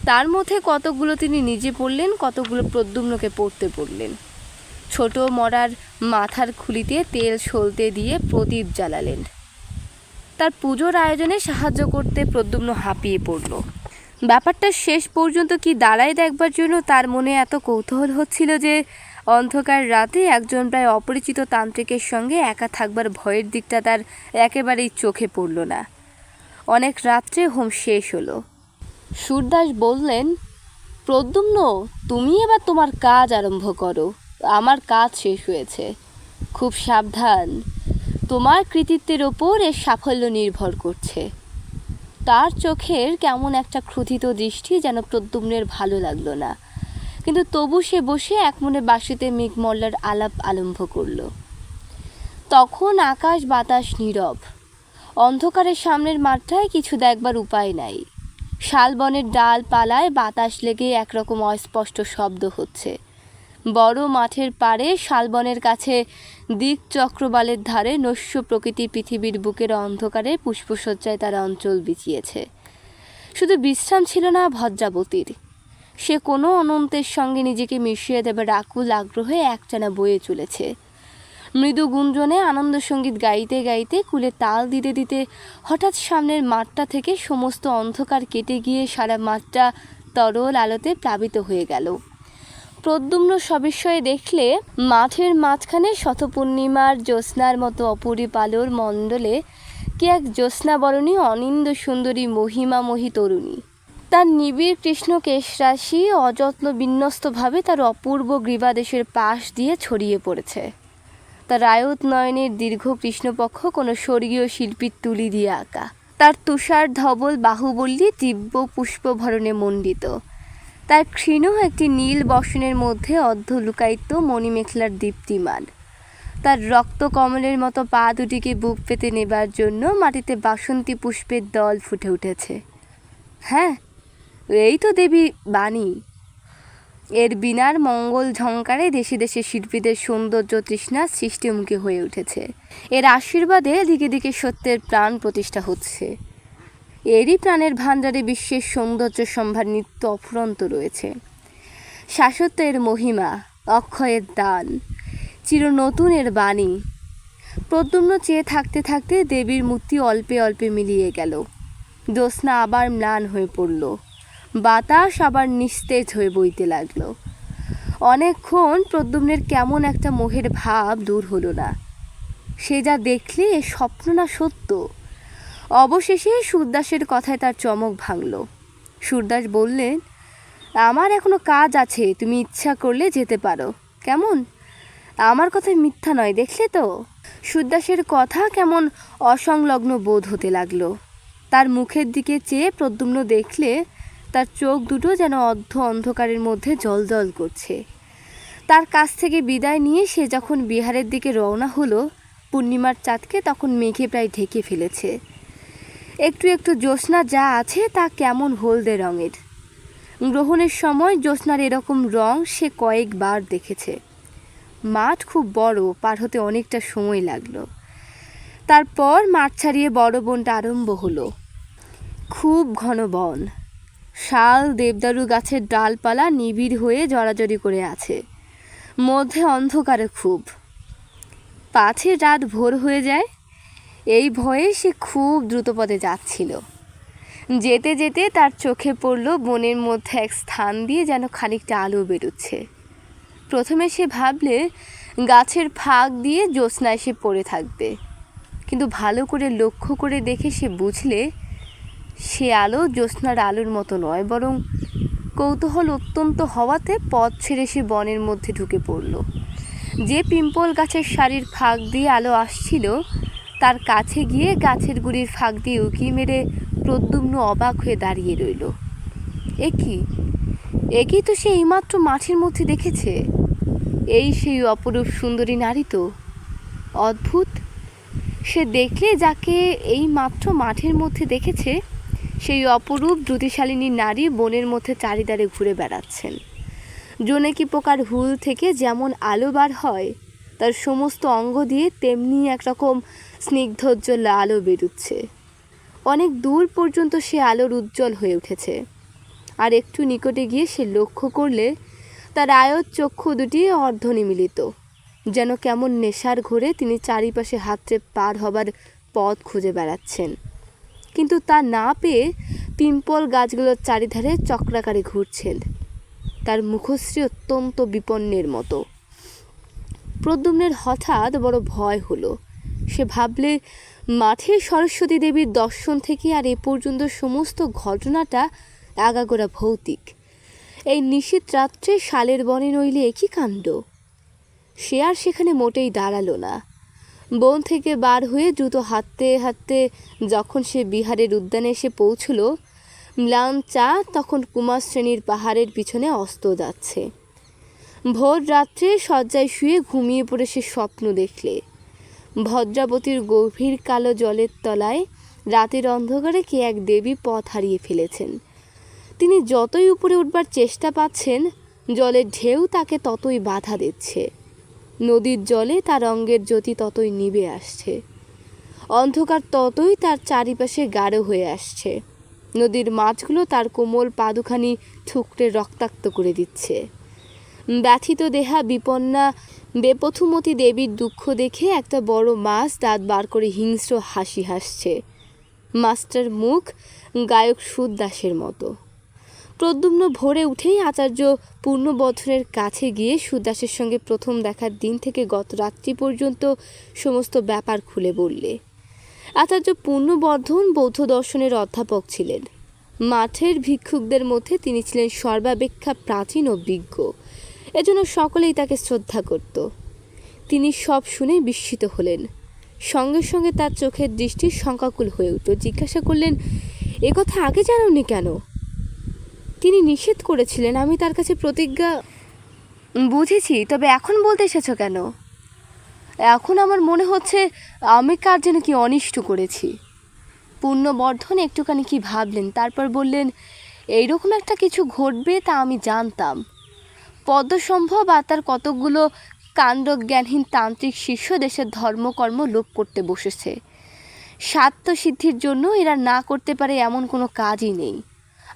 তার মধ্যে কতকগুলো তিনি নিজে পড়লেন, কতকগুলো প্রদ্যুম্নকে পড়তে পড়লেন। ছোট মরার মাথার খুলিতে তেল সলতে দিয়ে প্রদীপ জ্বালালেন। তার পুজোর আয়োজনে সাহায্য করতে প্রদ্যুম্ন হাঁপিয়ে পড়ল। ব্যাপারটা শেষ পর্যন্ত কি দাঁড়ায় দেখবার জন্য তার মনে এত কৌতূহল হচ্ছিল যে অন্ধকার রাতে একজন প্রায় অপরিচিত তান্ত্রিকের সঙ্গে একা থাকবার ভয়ের দিকটা তার একেবারেই চোখে পড়ল না। অনেক রাত্রে হোম শেষ হলো। সুরদাস বললেন, প্রদ্যুম্ন, তুমি এবার তোমার কাজ আরম্ভ করো। আমার কাজ শেষ হয়েছে। খুব সাবধান, তোমার কৃতিত্বের ওপর এর সাফল্য নির্ভর করছে। তার চোখের কেমন একটা ক্ষুধিত দৃষ্টি যেন প্রদ্যুম্নের ভালো লাগলো না, কিন্তু তবু সে বসে একমনে বাঁশিতে মেঘমল্লার আলাপ আরম্ভ করল। তখন আকাশ বাতাস নীরব, অন্ধকারের সামনের মাঠটায় কিছু দেখবার উপায় নাই। শালবনের ডালপালায় বাতাস লেগে একরকম অস্পষ্ট শব্দ হচ্ছে। বড় মাঠের পাড়ে শালবনের কাছে দিক চক্রবালের ধারে নস্য প্রকৃতি পৃথিবীর বুকের অন্ধকারে পুষ্পসজ্জায় তার অঞ্চল বিছিয়েছে। শুধু বিশ্রাম ছিল না ভদ্রাবতীর, সে কোনো অনন্তের সঙ্গে নিজেকে মিশিয়ে দেবার আকুল আগ্রহে একটানা বয়ে চলেছে। মৃদু গুঞ্জনে আনন্দ সঙ্গীত গাইতে গাইতে কুলে তাল দিতে দিতে হঠাৎ সামনের মাঠটা থেকে সমস্ত অন্ধকার কেটে গিয়ে সারা মাঠটা তরল আলোতে প্লাবিত হয়ে গেল। প্রদ্যুম্ন সবিস্ময়ে দেখলে মাঠের মাঝখানে শতপূর্ণিমার জ্যোৎস্নার মতো অপূর্ব আলোর মণ্ডলে কে এক জ্যোৎস্নাবরণী অনিন্দ সুন্দরী মহিমাময়ী তরুণী। তার নিবিড় কৃষ্ণ কেশরাশি অযত্ন বিন্যস্তভাবে তার অপূর্ব গ্রীবাদেশের পাশ দিয়ে ছড়িয়ে পড়েছে। তার আয়ত নয়নের দীর্ঘ কৃষ্ণপক্ষ কোনো স্বর্গীয় শিল্পীর তুলি দিয়ে আঁকা। তার তুষার ধবল বাহুবল্লী দিব্য পুষ্পভরণে মণ্ডিত। তার ক্ষীণ একটি নীল বসনের মধ্যে অর্ধ লুকায়িত মণিমেখলার দীপ্তিমান। তার রক্ত কমলের মতো পা দুটিকে বুক পেতে নেবার জন্য মাটিতে বাসন্তী পুষ্পের দল ফুটে উঠেছে। হ্যাঁ, এই তো দেবী বাণী। এর বিনার মঙ্গল ঝঙ্কারে দেশে দেশে শিল্পীদের সৌন্দর্য তৃষ্ণা সৃষ্টিমুখী হয়ে উঠেছে। এর আশীর্বাদে দিকে দিকে সত্যের প্রাণ প্রতিষ্ঠা হচ্ছে। এরই প্রাণের ভাণ্ডারে বিশ্বের সৌন্দর্য সম্ভার নিত্য অফুরন্ত রয়েছে। শাশ্বতের মহিমা, অক্ষয়ের দান, চির নতুনের বাণী। প্রদ্যুম্ন চেয়ে থাকতে থাকতে দেবীর মূর্তি অল্পে অল্পে মিলিয়ে গেল। জ্যোৎস্না আবার ম্লান হয়ে পড়ল, বাতাস আবার নিস্তেজ হয়ে বইতে লাগলো। অনেকক্ষণ প্রদ্যুম্নের কেমন একটা মোহের ভাব দূর হলো না। সে যা দেখলে এ স্বপ্ন না সত্য। অবশেষে সুরদাসের কথায় তার চমক ভাঙল। সুরদাস বললেন, আমার এখনো কাজ আছে, তুমি ইচ্ছা করলে যেতে পারো। কেমন? আমার কথায় মিথ্যা নয়, দেখলে তো? সুরদাসের কথা কেমন অসংলগ্ন বোধ হতে লাগলো। তার মুখের দিকে চেয়ে প্রদ্যুম্ন দেখলে তার চোখ দুটো যেন অর্ধ অন্ধকারের মধ্যে জ্বলজ্বল করছে। তার কাছ থেকে বিদায় নিয়ে সে যখন বিহারের দিকে রওনা হলো, পূর্ণিমার চাঁদকে তখন মেঘে প্রায় ঢেকে ফেলেছে। একটু একটু জ্যোৎস্না যা আছে তা কেমন হলদে রঙের। গ্রহণের সময় জ্যোৎস্নার এরকম রং সে কয়েকবার দেখেছে। মাঠ খুব বড়, পার হতে অনেকটা সময় লাগলো। তারপর মাঠ ছাড়িয়ে বড় বনটা আরম্ভ হলো। খুব ঘন বন, শাল দেবদারু গাছের ডালপালা নিবিড় হয়ে জড়াজড়ি করে আছে। মধ্যে অন্ধকারে খুব, পাছে রাত ভোর হয়ে যায় এই ভয়ে সে খুব দ্রুতপদে যাচ্ছিল। যেতে যেতে তার চোখে পড়ল বনের মধ্যে এক স্থান দিয়ে যেন খানিকটা আলো বেরোচ্ছে। প্রথমে সে ভাবলে গাছের ফাঁক দিয়ে জ্যোৎস্না এসে পড়ে থাকবে, কিন্তু ভালো করে লক্ষ্য করে দেখে সে বুঝলে সে আলো জ্যোৎস্নার আলোর মতো নয়, বরং কৌতূহল অত্যন্ত হওয়াতে পথ ছেড়ে সে বনের মধ্যে ঢুকে পড়ল। যে পিম্পল গাছের সারির ফাঁক দিয়ে আলো আসছিল তার কাছে গিয়ে গাছের গুড়ির ফাঁক দিয়ে উঁকি মেরে প্রদ্যুম্ন অবাক হয়ে দাঁড়িয়ে রইল। একই তো সে এইমাত্র মাঠের মধ্যে দেখেছে। এই সেই অপরূপ সুন্দরী নারী তো। অদ্ভুত, সে দেখলে যাকে এই মাত্র মাঠের মধ্যে দেখেছে সেই অপরূপ দ্রুতিশালিনী নারী বনের মধ্যে চারিধারে ঘুরে বেড়াচ্ছেন। জোনাকি পোকার হুল থেকে যেমন আলো বার হয় তার সমস্ত অঙ্গ দিয়ে তেমনি একরকম স্নিগ্ধোজ্জ্বল আলো বেরুচ্ছে। অনেক দূর পর্যন্ত সে আলোর উজ্জ্বল হয়ে উঠেছে। আর একটু নিকটে গিয়ে সে লক্ষ্য করলে তার আয়ত চক্ষু দুটি অর্ধনিমীলিত, যেন কেমন নেশার ঘোরে তিনি চারিপাশে হাতড়ে পার হবার পথ খুঁজে বেড়াচ্ছেন, কিন্তু তা না পেয়ে পিম্পল গাছগুলোর চারিধারে চক্রাকারে ঘুরছেন। তার মুখশ্রী অত্যন্ত বিপন্নের মতো। প্রদ্যুম্নের হঠাৎ বড় ভয় হলো। সে ভাবলে মাঠে সরস্বতী দেবীর দর্শন থেকে আর এ পর্যন্ত সমস্ত ঘটনাটা আগাগোড়া ভৌতিক। এই নিশীথ রাত্রে শালের বনে নইলে একই কাণ্ড। সে আর সেখানে মোটেই দাঁড়ালো না, বন থেকে বার হয়ে দ্রুত হাঁটতে হাঁটতে যখন সে বিহারের উদ্যানে এসে পৌঁছল, ম্লান চাঁদ তখন কুমার শ্রেণীর পাহাড়ের পিছনে অস্ত যাচ্ছে। ভোর রাত্রে শয্যায় শুয়ে ঘুমিয়ে পড়ে সে স্বপ্ন দেখলে ভদ্রাবতীর গভীর কালো জলের তলায় রাতের অন্ধকারে কে এক দেবী পথ হারিয়ে ফেলেছেন। তিনি যতই উপরে উঠবার চেষ্টা পাচ্ছেন, জলের ঢেউ তাকে ততই বাধা দিচ্ছে। নদীর জলে তার অঙ্গের জ্যোতি ততই নিভে আসছে, অন্ধকার ততই তার চারিপাশে গাঢ় হয়ে আসছে। নদীর মাছগুলো তার কোমল পাদুখানি ঠুকরে রক্তাক্ত করে দিচ্ছে। ব্যথিত দেহা বিপন্না বেপথুমতী দেবীর দুঃখ দেখে একটা বড় মাছ দাঁত বার করে হিংস্র হাসি হাসছে। মাছটার মুখ গায়ক সুরদাসের মতো। প্রদ্যুম্ন ভোরে উঠেই আচার্য পূর্ণবর্ধনের কাছে গিয়ে সুরদাসের সঙ্গে প্রথম দেখার দিন থেকে গত রাত্রি পর্যন্ত সমস্ত ব্যাপার খুলে বললে। আচার্য পূর্ণবর্ধন বৌদ্ধ দর্শনের অধ্যাপক ছিলেন। মাঠের ভিক্ষুকদের মধ্যে তিনি ছিলেন সর্বাপেক্ষা প্রাচীন ও বিজ্ঞ, এজন্য সকলেই তাকে শ্রদ্ধা করত। তিনি সব শুনে বিস্মিত হলেন। সঙ্গে সঙ্গে তার চোখের দৃষ্টি শঙ্কাকুল হয়ে উঠল। জিজ্ঞাসা করলেন, একথা আগে জানোনি কেন? তিনি নিষেধ করেছিলেন, আমি তার কাছে প্রতিজ্ঞা। বুঝেছি, তবে এখন বলতে এসেছো কেন? এখন আমার মনে হচ্ছে আমি কার যেন কি অনিষ্ট করেছি। পূর্ণবর্ধন একটুখানি কি ভাবলেন, তারপর বললেন, এইরকম একটা কিছু ঘটবে তা আমি জানতাম। পদ্মসম্ভব আর তার কতকগুলো কাণ্ডজ্ঞানহীন তান্ত্রিক শিষ্য দেশের ধর্মকর্ম লোপ করতে বসেছে। স্বার্থসিদ্ধির জন্য এরা না করতে পারে এমন কোনো কাজই নেই।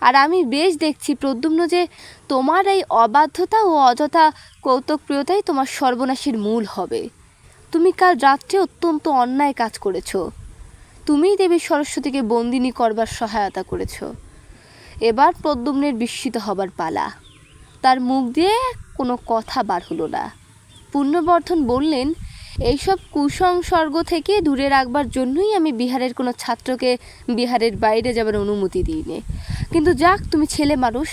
আর আমি বেশ দেখছি প্রদ্যুম্ন যে তোমার এই অবাধ্যতা ও অযথা কৌতুকপ্রিয়তাই তোমার সর্বনাশের মূল হবে। তুমি কাল রাত্রে অত্যন্ত অন্যায় কাজ করেছ। তুমিই দেবী সরস্বতীকে বন্দিনী করবার সহায়তা করেছ। এবার প্রদ্যুম্নের বিস্মিত হবার পালা। তার মুখ দিয়ে কোনো কথা বার হলো না। পূর্ণবর্ধন বললেন, এইসব কুসংসর্গ থেকে দূরে রাখবার জন্যই আমি বিহারের কোনো ছাত্রকে বিহারের বাইরে যাবার অনুমতি দিইনি। কিন্তু যাক, তুমি ছেলে মানুষ,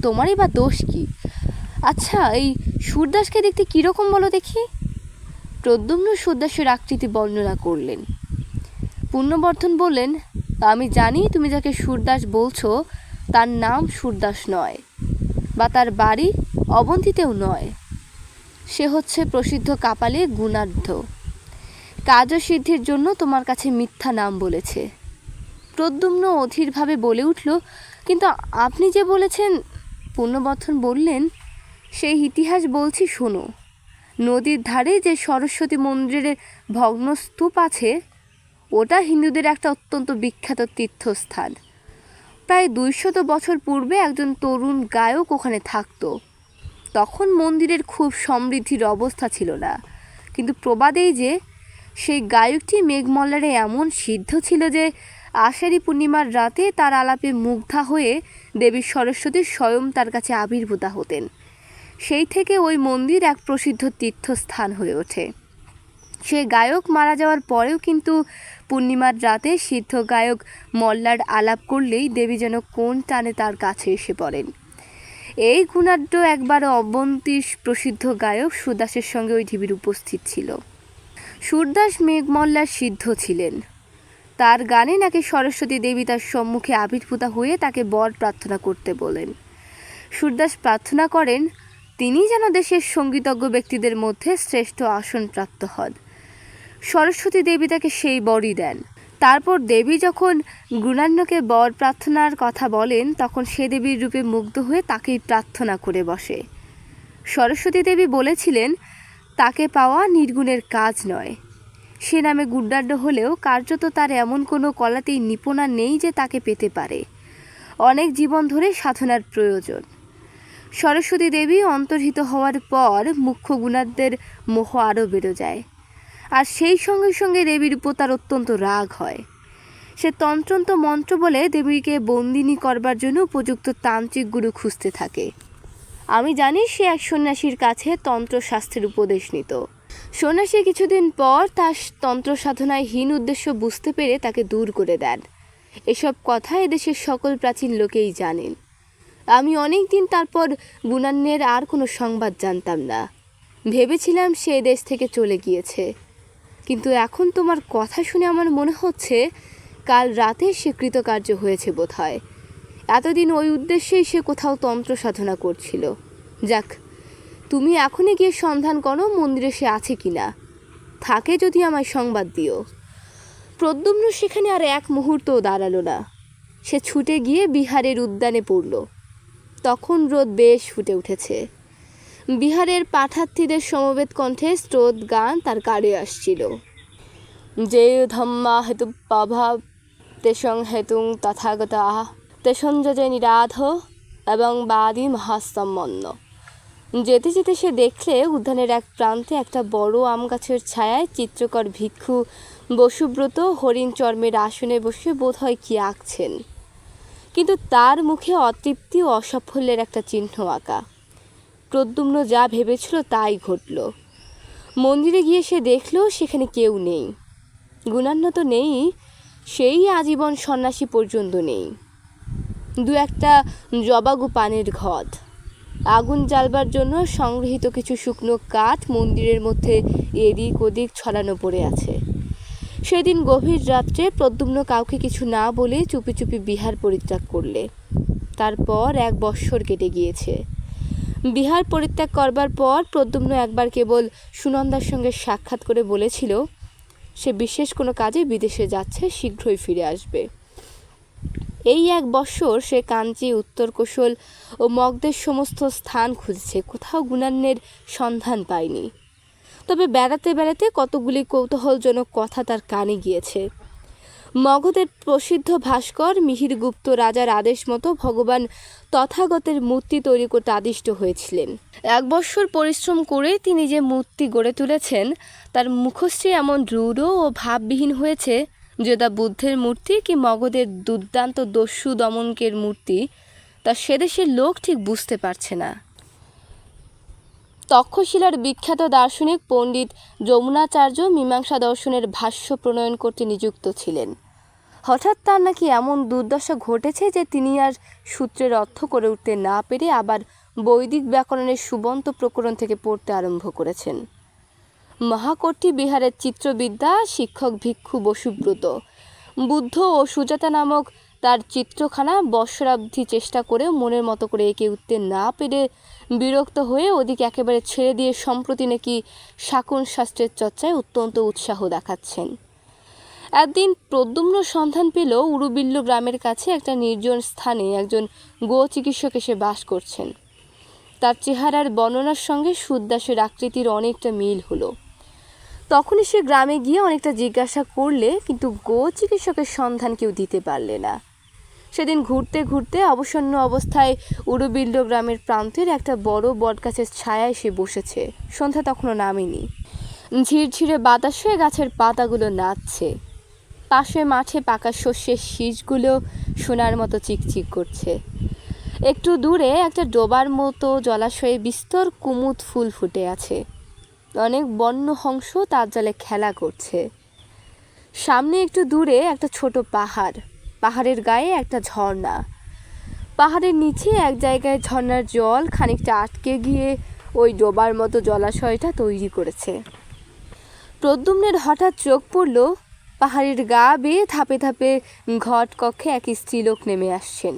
তোমারই বা দোষ কি? আচ্ছা, এই সুরদাসকে দেখতে কীরকম বলো দেখি? প্রদ্যুম্ন সুরদাসের আকৃতি বর্ণনা করলেন। পূর্ণবর্ধন বললেন, আমি জানি তুমি যাকে সুরদাস বলছো তার নাম সুরদাস নয়, বা তার বাড়ি অবন্তীতেও নয়। সে হচ্ছে প্রসিদ্ধ কাপালে গুণাঢ্য। কার্যসিদ্ধির জন্য তোমার কাছে মিথ্যা নাম বলেছে। প্রদ্যুম্ন অধীরভাবে বলে উঠল, কিন্তু আপনি যে বলেছেন। পূর্ণবর্ধন বললেন, সেই ইতিহাস বলছি শোনো। নদীর ধারে যে সরস্বতী মন্দিরের ভগ্ন স্তূপ আছে, ওটা হিন্দুদের একটা অত্যন্ত বিখ্যাত তীর্থস্থান। প্রায় 200 বছর পূর্বে একজন তরুণ গায়ক ওখানে থাকতো। তখন মন্দিরের খুব সমৃদ্ধির অবস্থা ছিল না, কিন্তু প্রবাদেই যে সেই গায়কটি মেঘমল্লারে এমন সিদ্ধ ছিল যে আষাঢ়ী পূর্ণিমার রাতে তার আলাপে মুগ্ধা হয়ে দেবী সরস্বতী স্বয়ং তার কাছে আবির্ভূতা হতেন। সেই থেকে ওই মন্দির এক প্রসিদ্ধ তীর্থস্থান হয়ে ওঠে। সে গায়ক মারা যাওয়ার পরেও কিন্তু পূর্ণিমার রাতে সিদ্ধ গায়ক মল্লার আলাপ করলেই দেবী যেন কোন টানে তার কাছে এসে পড়েন। এই গুণাঢ্য একবার অবন্তীর প্রসিদ্ধ গায়ক সুরদাসের সঙ্গে ওই ঢিবির উপস্থিত ছিল। সুরদাস মেঘমল্লার সিদ্ধ ছিলেন। তার গানে নাকি সরস্বতী দেবী তার সম্মুখে আবির্ভূতা হয়ে তাকে বর প্রার্থনা করতে বলেন। সুরদাস প্রার্থনা করেন তিনি যেন দেশের সঙ্গীতজ্ঞ ব্যক্তিদের মধ্যে শ্রেষ্ঠ আসন প্রাপ্ত হন। সরস্বতী দেবী তাকে সেই বরই দেন। তারপর দেবী যখন গুণান্নকে বর প্রার্থনার কথা বলেন, তখন সে দেবীর রূপে মুগ্ধ হয়ে তাকেই প্রার্থনা করে বসে। সরস্বতী দেবী বলেছিলেন, তাকে পাওয়া নির্গুণের কাজ নয়। সে নামে গুণাঢ্য হলেও কার্যত তার এমন কোনো কলাতেই নিপুণা নেই যে তাকে পেতে পারে। অনেক জীবন ধরে সাধনার প্রয়োজন। সরস্বতী দেবী অন্তর্হিত হওয়ার পর মুখ্য গুণাঢ্যের মোহ আরও বেড়ে যায়, আর সেই সঙ্গে সঙ্গে দেবীর উপর তার অত্যন্ত রাগ হয়। সে তন্ত্রন্ত মন্ত্র বলে দেবীকে বন্দিনী করবার জন্য উপযুক্ত তান্ত্রিক গুরু খুঁজতে থাকে। আমি জানি সে এক সন্ন্যাসীর কাছে তন্ত্রশাস্ত্রের উপদেশ নিত। সন্ন্যাসী কিছুদিন পর তার তন্ত্র সাধনায় হীন উদ্দেশ্য বুঝতে পেরে তাকে দূর করে দেন। এসব কথা এদেশের সকল প্রাচীন লোকেই জানেন। আমি অনেক দিন তারপর গুণান্নের আর কোনো সংবাদ জানতাম না। ভেবেছিলাম সে দেশ থেকে চলে গিয়েছে। কিন্তু এখন তোমার কথা শুনে আমার মনে হচ্ছে কাল রাতে সে কৃতকার্য হয়েছে বোধহয়। এতদিন ওই উদ্দেশ্যেই সে কোথাও তন্ত্র সাধনা করছিল। যাক, তুমি এখনই গিয়ে সন্ধান করো মন্দিরে সে আছে কিনা, থাকে যদি আমায় সংবাদ দিও। প্রদ্যুম্ন সেখানে আর এক মুহূর্তও দাঁড়ালো না। সে ছুটে গিয়ে বিহারের উদ্যানে পড়ল। তখন রোদ বেশ ফুটে উঠেছে। বিহারের পাঠার্থীদের সমবেত কণ্ঠে স্রোত গান তার কারে আসছিল। যে ধম্মা হেতু প্রভাব তেসং হেতুং তথাগতা তেসঞ্জয় নিরাধ এবং বাদী মহাস্তম্মন্ন। যেতে যেতে সে দেখলে উদ্যানের এক প্রান্তে একটা বড় আম গাছের ছায়ায় চিত্রকর ভিক্ষু বসুব্রত হরিণ চর্মের আসনে বসে বোধহয় কি আঁকছেন, কিন্তু তার মুখে অতৃপ্তি ও অসাফল্যের একটা চিহ্ন আঁকা। প্রদ্যুম্ন যা ভেবেছিল তাই ঘটল। মন্দিরে গিয়ে সে দেখল সেখানে কেউ নেই। গুণান্য তো নেই, সেই আজীবন সন্ন্যাসী পর্যন্ত নেই। দু একটা জবাগু পানের ঘট, আগুন জ্বালবার জন্য সংগৃহীত কিছু শুকনো কাঠ মন্দিরের মধ্যে এদিক ওদিক ছড়ানো পড়ে আছে। সেদিন গভীর রাত্রে প্রদ্যুম্ন কাউকে কিছু না বলে চুপি চুপি বিহার পরিত্যাগ করলে। তারপর 1 বৎসর কেটে গিয়েছে। বিহার পরিত্যাগ করবার পর প্রদ্যুম্ন একবার কেবল সুনন্দার সঙ্গে সাক্ষাৎ করে বলেছিল সে বিশেষ কোনো কাজে বিদেশে যাচ্ছে, শীঘ্রই ফিরে আসবে। এই 1 বৎসর সে কাঞ্চি, উত্তর কোশল ও মগধের সমস্ত স্থান খুঁজছে, কোথাও গুণান্নের সন্ধান পায়নি। তবে বেড়াতে বেড়াতে কতগুলি কৌতূহলজনক কথা তার কানে গিয়েছে। মগধের প্রসিদ্ধ ভাস্কর মিহিরগুপ্ত রাজার আদেশ মতো ভগবান তথাগতের মূর্তি তৈরি করতে আদিষ্ট হয়েছিলেন। 1 বৎসর পরিশ্রম করে তিনি যে মূর্তি গড়ে তুলেছেন তার মুখশ্রী এমন রূঢ় ও ভাববিহীন হয়েছে যে তা বুদ্ধের মূর্তি কি মগধের দুর্দান্ত দস্যু দমনকের মূর্তি তা সেদেশের লোক ঠিক বুঝতে পারছে না। তক্ষশিলার বিখ্যাত দার্শনিক পণ্ডিত যমুনাচার্য মীমাংসা দর্শনের ভাষ্য প্রণয়ন করতে নিযুক্ত ছিলেন। হঠাৎ তার নাকি এমন দুর্দশা ঘটেছে যে তিনি আর সূত্রের অর্থ করে উঠতে না পেরে আবার বৈদিক ব্যাকরণের সুবন্ত প্রকরণ থেকে পড়তে আরম্ভ করেছেন। মহাকর্টি বিহারের চিত্রবিদ্যা শিক্ষক ভিক্ষু বসুব্রত বুদ্ধ ও সুজাতা নামক তার চিত্রখানা বৎসরাবধি চেষ্টা করে মনের মতো করে এঁকে উঠতে না পেরে বিরক্ত হয়ে ওদিকে একেবারে ছেড়ে দিয়ে সম্প্রতি নাকি শাকুন শাস্ত্রের চর্চায় অত্যন্ত উৎসাহ দেখাচ্ছেন। একদিন প্রদ্যুম্ন সন্ধান পেল উরুবিল্লু গ্রামের কাছে একটা নির্জন স্থানে একজন গো চিকিৎসক এসে বাস করছেন। তার চেহারার বর্ণনার সঙ্গে সুদাসের আকৃতির অনেকটা মিল হলো। তখনই সে গ্রামে গিয়ে অনেকটা জিজ্ঞাসা করলে, কিন্তু গো চিকিৎসকের সন্ধান কেউ দিতে পারলে না। সেদিন ঘুরতে ঘুরতে অবসন্ন অবস্থায় উরুবিল্লু গ্রামের প্রান্তের একটা বড় বটগাছের ছায়ায় সে বসেছে। সন্ধ্যা তখনও নামেনি। ঝিরঝিরে বাতাসে গাছের পাতাগুলো নাচছে। পাশে মাঠে পাকা শস্যের শীষগুলো সোনার মতো চিকচিক করছে। একটু দূরে একটা ডোবার মতো জলাশয়ে বিস্তর কুমুদ ফুল ফুটে আছে। অনেক বন্য হংস তার জলে খেলা করছে। সামনে একটু দূরে একটা ছোট পাহাড়, পাহাড়ের গায়ে একটা ঝর্ণা। পাহাড়ের নিচে এক জায়গায় ঝর্ণার জল খানিকটা আটকে গিয়ে ওই ডোবার মতো জলাশয়টা তৈরি করেছে। প্রদ্যুম্নের হঠাৎ চোখ পড়ল পাহাড়ের গা বেয়ে ধাপে ধাপে ঘট কক্ষে এক স্ত্রীলোক নেমে আসছেন।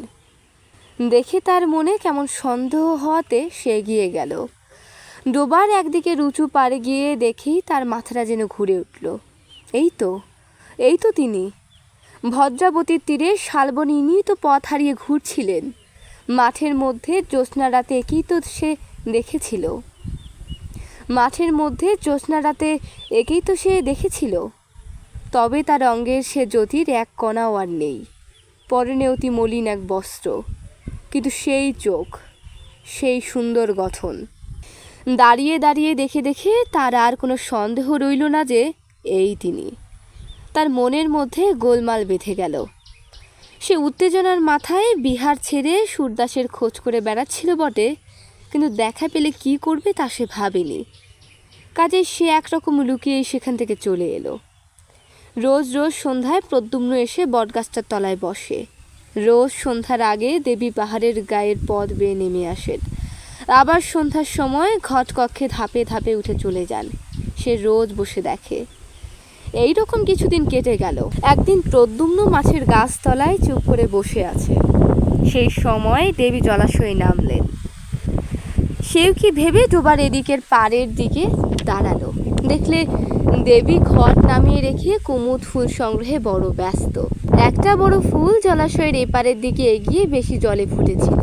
দেখে তার মনে কেমন সন্দেহ হওয়াতে সে এগিয়ে গেল। ডোবার একদিকে উঁচু পাড়ে গিয়ে দেখেই তার মাথাটা যেন ঘুরে উঠল। এই তো তিনি ভদ্রাবতীর তীরে শালবনী নিয়ে তো পথ হারিয়ে ঘুরছিলেন। মাঠের মধ্যে জ্যোৎস্না রাতে একেই তো সে দেখেছিল। তবে তার অঙ্গের সে জ্যোতির এক কণাও আর নেই। পরনে অতি মলিন এক বস্ত্র, কিন্তু সেই চোখ, সেই সুন্দর গঠন। দাঁড়িয়ে দাঁড়িয়ে দেখে দেখে তার আর কোনো সন্দেহ রইল না যে এই তিনি। তার মনের মধ্যে গোলমাল বেঁধে গেল। সে উত্তেজনার মাথায় বিহার ছেড়ে সুরদাসের খোঁজ করে বেড়াচ্ছিল বটে, কিন্তু দেখা পেলে কি করবে তা সে ভাবেনি। কাজে সে একরকম লুকিয়েই সেখান থেকে চলে এলো। রোজ রোজ সন্ধ্যায় প্রদ্যুম্ন এসে বটগাছটার তলায় বসে। রোজ সন্ধ্যার আগে দেবী পাহাড়ের গায়ের পথ বেয়ে নেমে আসেন, আবার সন্ধ্যার সময় ঘট কক্ষে ধাপে ধাপে উঠে চলে যান। সে রোজ বসে দেখে। এই রকম কিছুদিন কেটে গেল। একদিন প্রদ্যুম্ন মাছের গাছতলায় চুপ করে বসে আছে। সেই সময় দেবী জলাশয়ে নামলেন। সেও কি ভেবে দুবার এদিকের পাড়ের দিকে দাঁড়ালো। দেখলে দেবী ঘট নামিয়ে রেখে কুমুদ ফুল সংগ্রহে বড় ব্যস্ত। একটা বড় ফুল জলাশয়ের এপারের দিকে এগিয়ে বেশি জলে ফুটেছিল।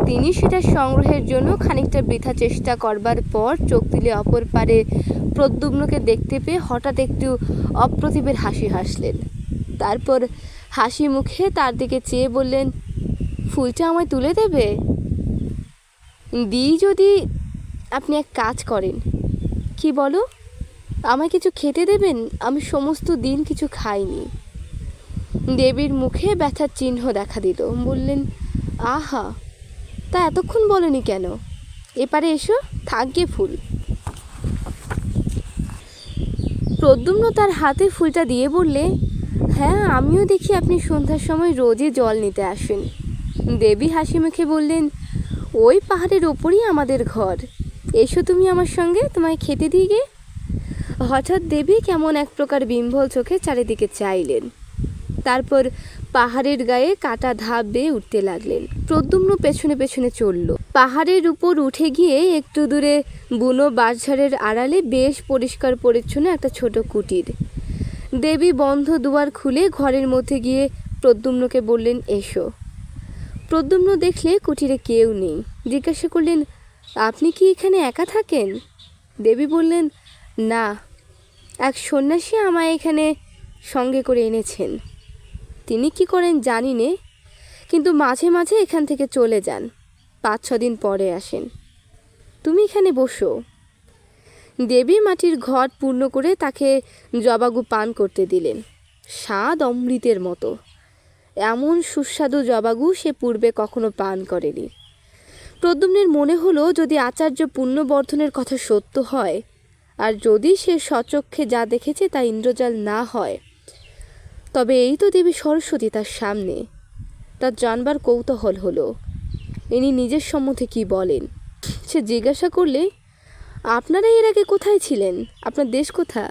তিনি সেটা সংগ্রহের জন্য খানিকটা বৃথা চেষ্টা করবার পর চোখ তুলে অপর পারে প্রদ্যুম্নকে দেখতে পেয়ে হঠাৎ একটু অপ্রতিভের হাসি হাসলেন। তারপর হাসি মুখে তার দিকে চেয়ে বললেন, ফুলটা আমায় তুলে দেবে? যদি আপনি এক কাজ করেন। কি বলো? আমায় কিছু খেতে দেবেন? আমি সমস্ত দিন কিছু খাইনি। দেবীর মুখে ব্যথার চিহ্ন দেখা দিল। বললেন, আহা, তা এতক্ষণ বলনি কেন? এপারে এসো, থাকবে ফুল। প্রদ্যুম্ন তার হাতে ফুলটা দিয়ে বললে, হ্যাঁ, আমিও দেখি আপনি সন্ধ্যার সময় রোজই জল নিতে আসেন। দেবী হাসি মুখে বললেন, ওই পাহাড়ের ওপরই আমাদের ঘর। এসো তুমি আমার সঙ্গে, তোমায় খেতে দিয়ে গে। হঠাৎ দেবী কেমন এক প্রকার বিম্বল চোখে চারিদিকে চাইলেন। তারপর পাহাড়ের গায়ে কাটা ধাপ বেয়ে উঠতে লাগলেন। প্রদ্যুম্ন পেছনে পেছনে চলল। পাহাড়ের উপর উঠে গিয়ে একটু দূরে বুনো বাঁশঝাড়ের আড়ালে বেশ পরিষ্কার পরিচ্ছন্ন একটা ছোট কুটির। দেবী বন্ধ দুয়ার খুলে ঘরের মধ্যে গিয়ে প্রদ্যুম্নকে বললেন, এসো। প্রদ্যুম্ন দেখলে কুটিরে কেউ নেই। জিজ্ঞাসা করলেন, আপনি কি এখানে একা থাকেন? দেবী বললেন, না, এক সন্ন্যাসী আমায় এখানে সঙ্গে করে এনেছেন। তিনি কি করেন জানি নে, কিন্তু মাঝে মাঝে এখান থেকে চলে যান, 5-6 দিন পরে আসেন। তুমি এখানে বসো। দেবী মাটির ঘট পূর্ণ করে তাকে জবাগু পান করতে দিলেন। স্বাদ অমৃতের মতো। এমন সুস্বাদু জবাগু সে পূর্বে কখনো পান করেনি। প্রদ্যুম্নের মনে হলো, যদি আচার্য পুণ্যবর্ধনের কথা সত্য হয়, আর যদি সে স্বচক্ষে যা দেখেছে তা ইন্দ্রজাল না হয়, তবে এই তো দেবী সরস্বতী তার সামনে। তার জানবার কৌতূহল হলো, ইনি নিজের সম্বন্ধে কি বলেন। সে জিজ্ঞাসা করলে, আপনারা এর আগে কোথায় ছিলেন? আপনার দেশ কোথা?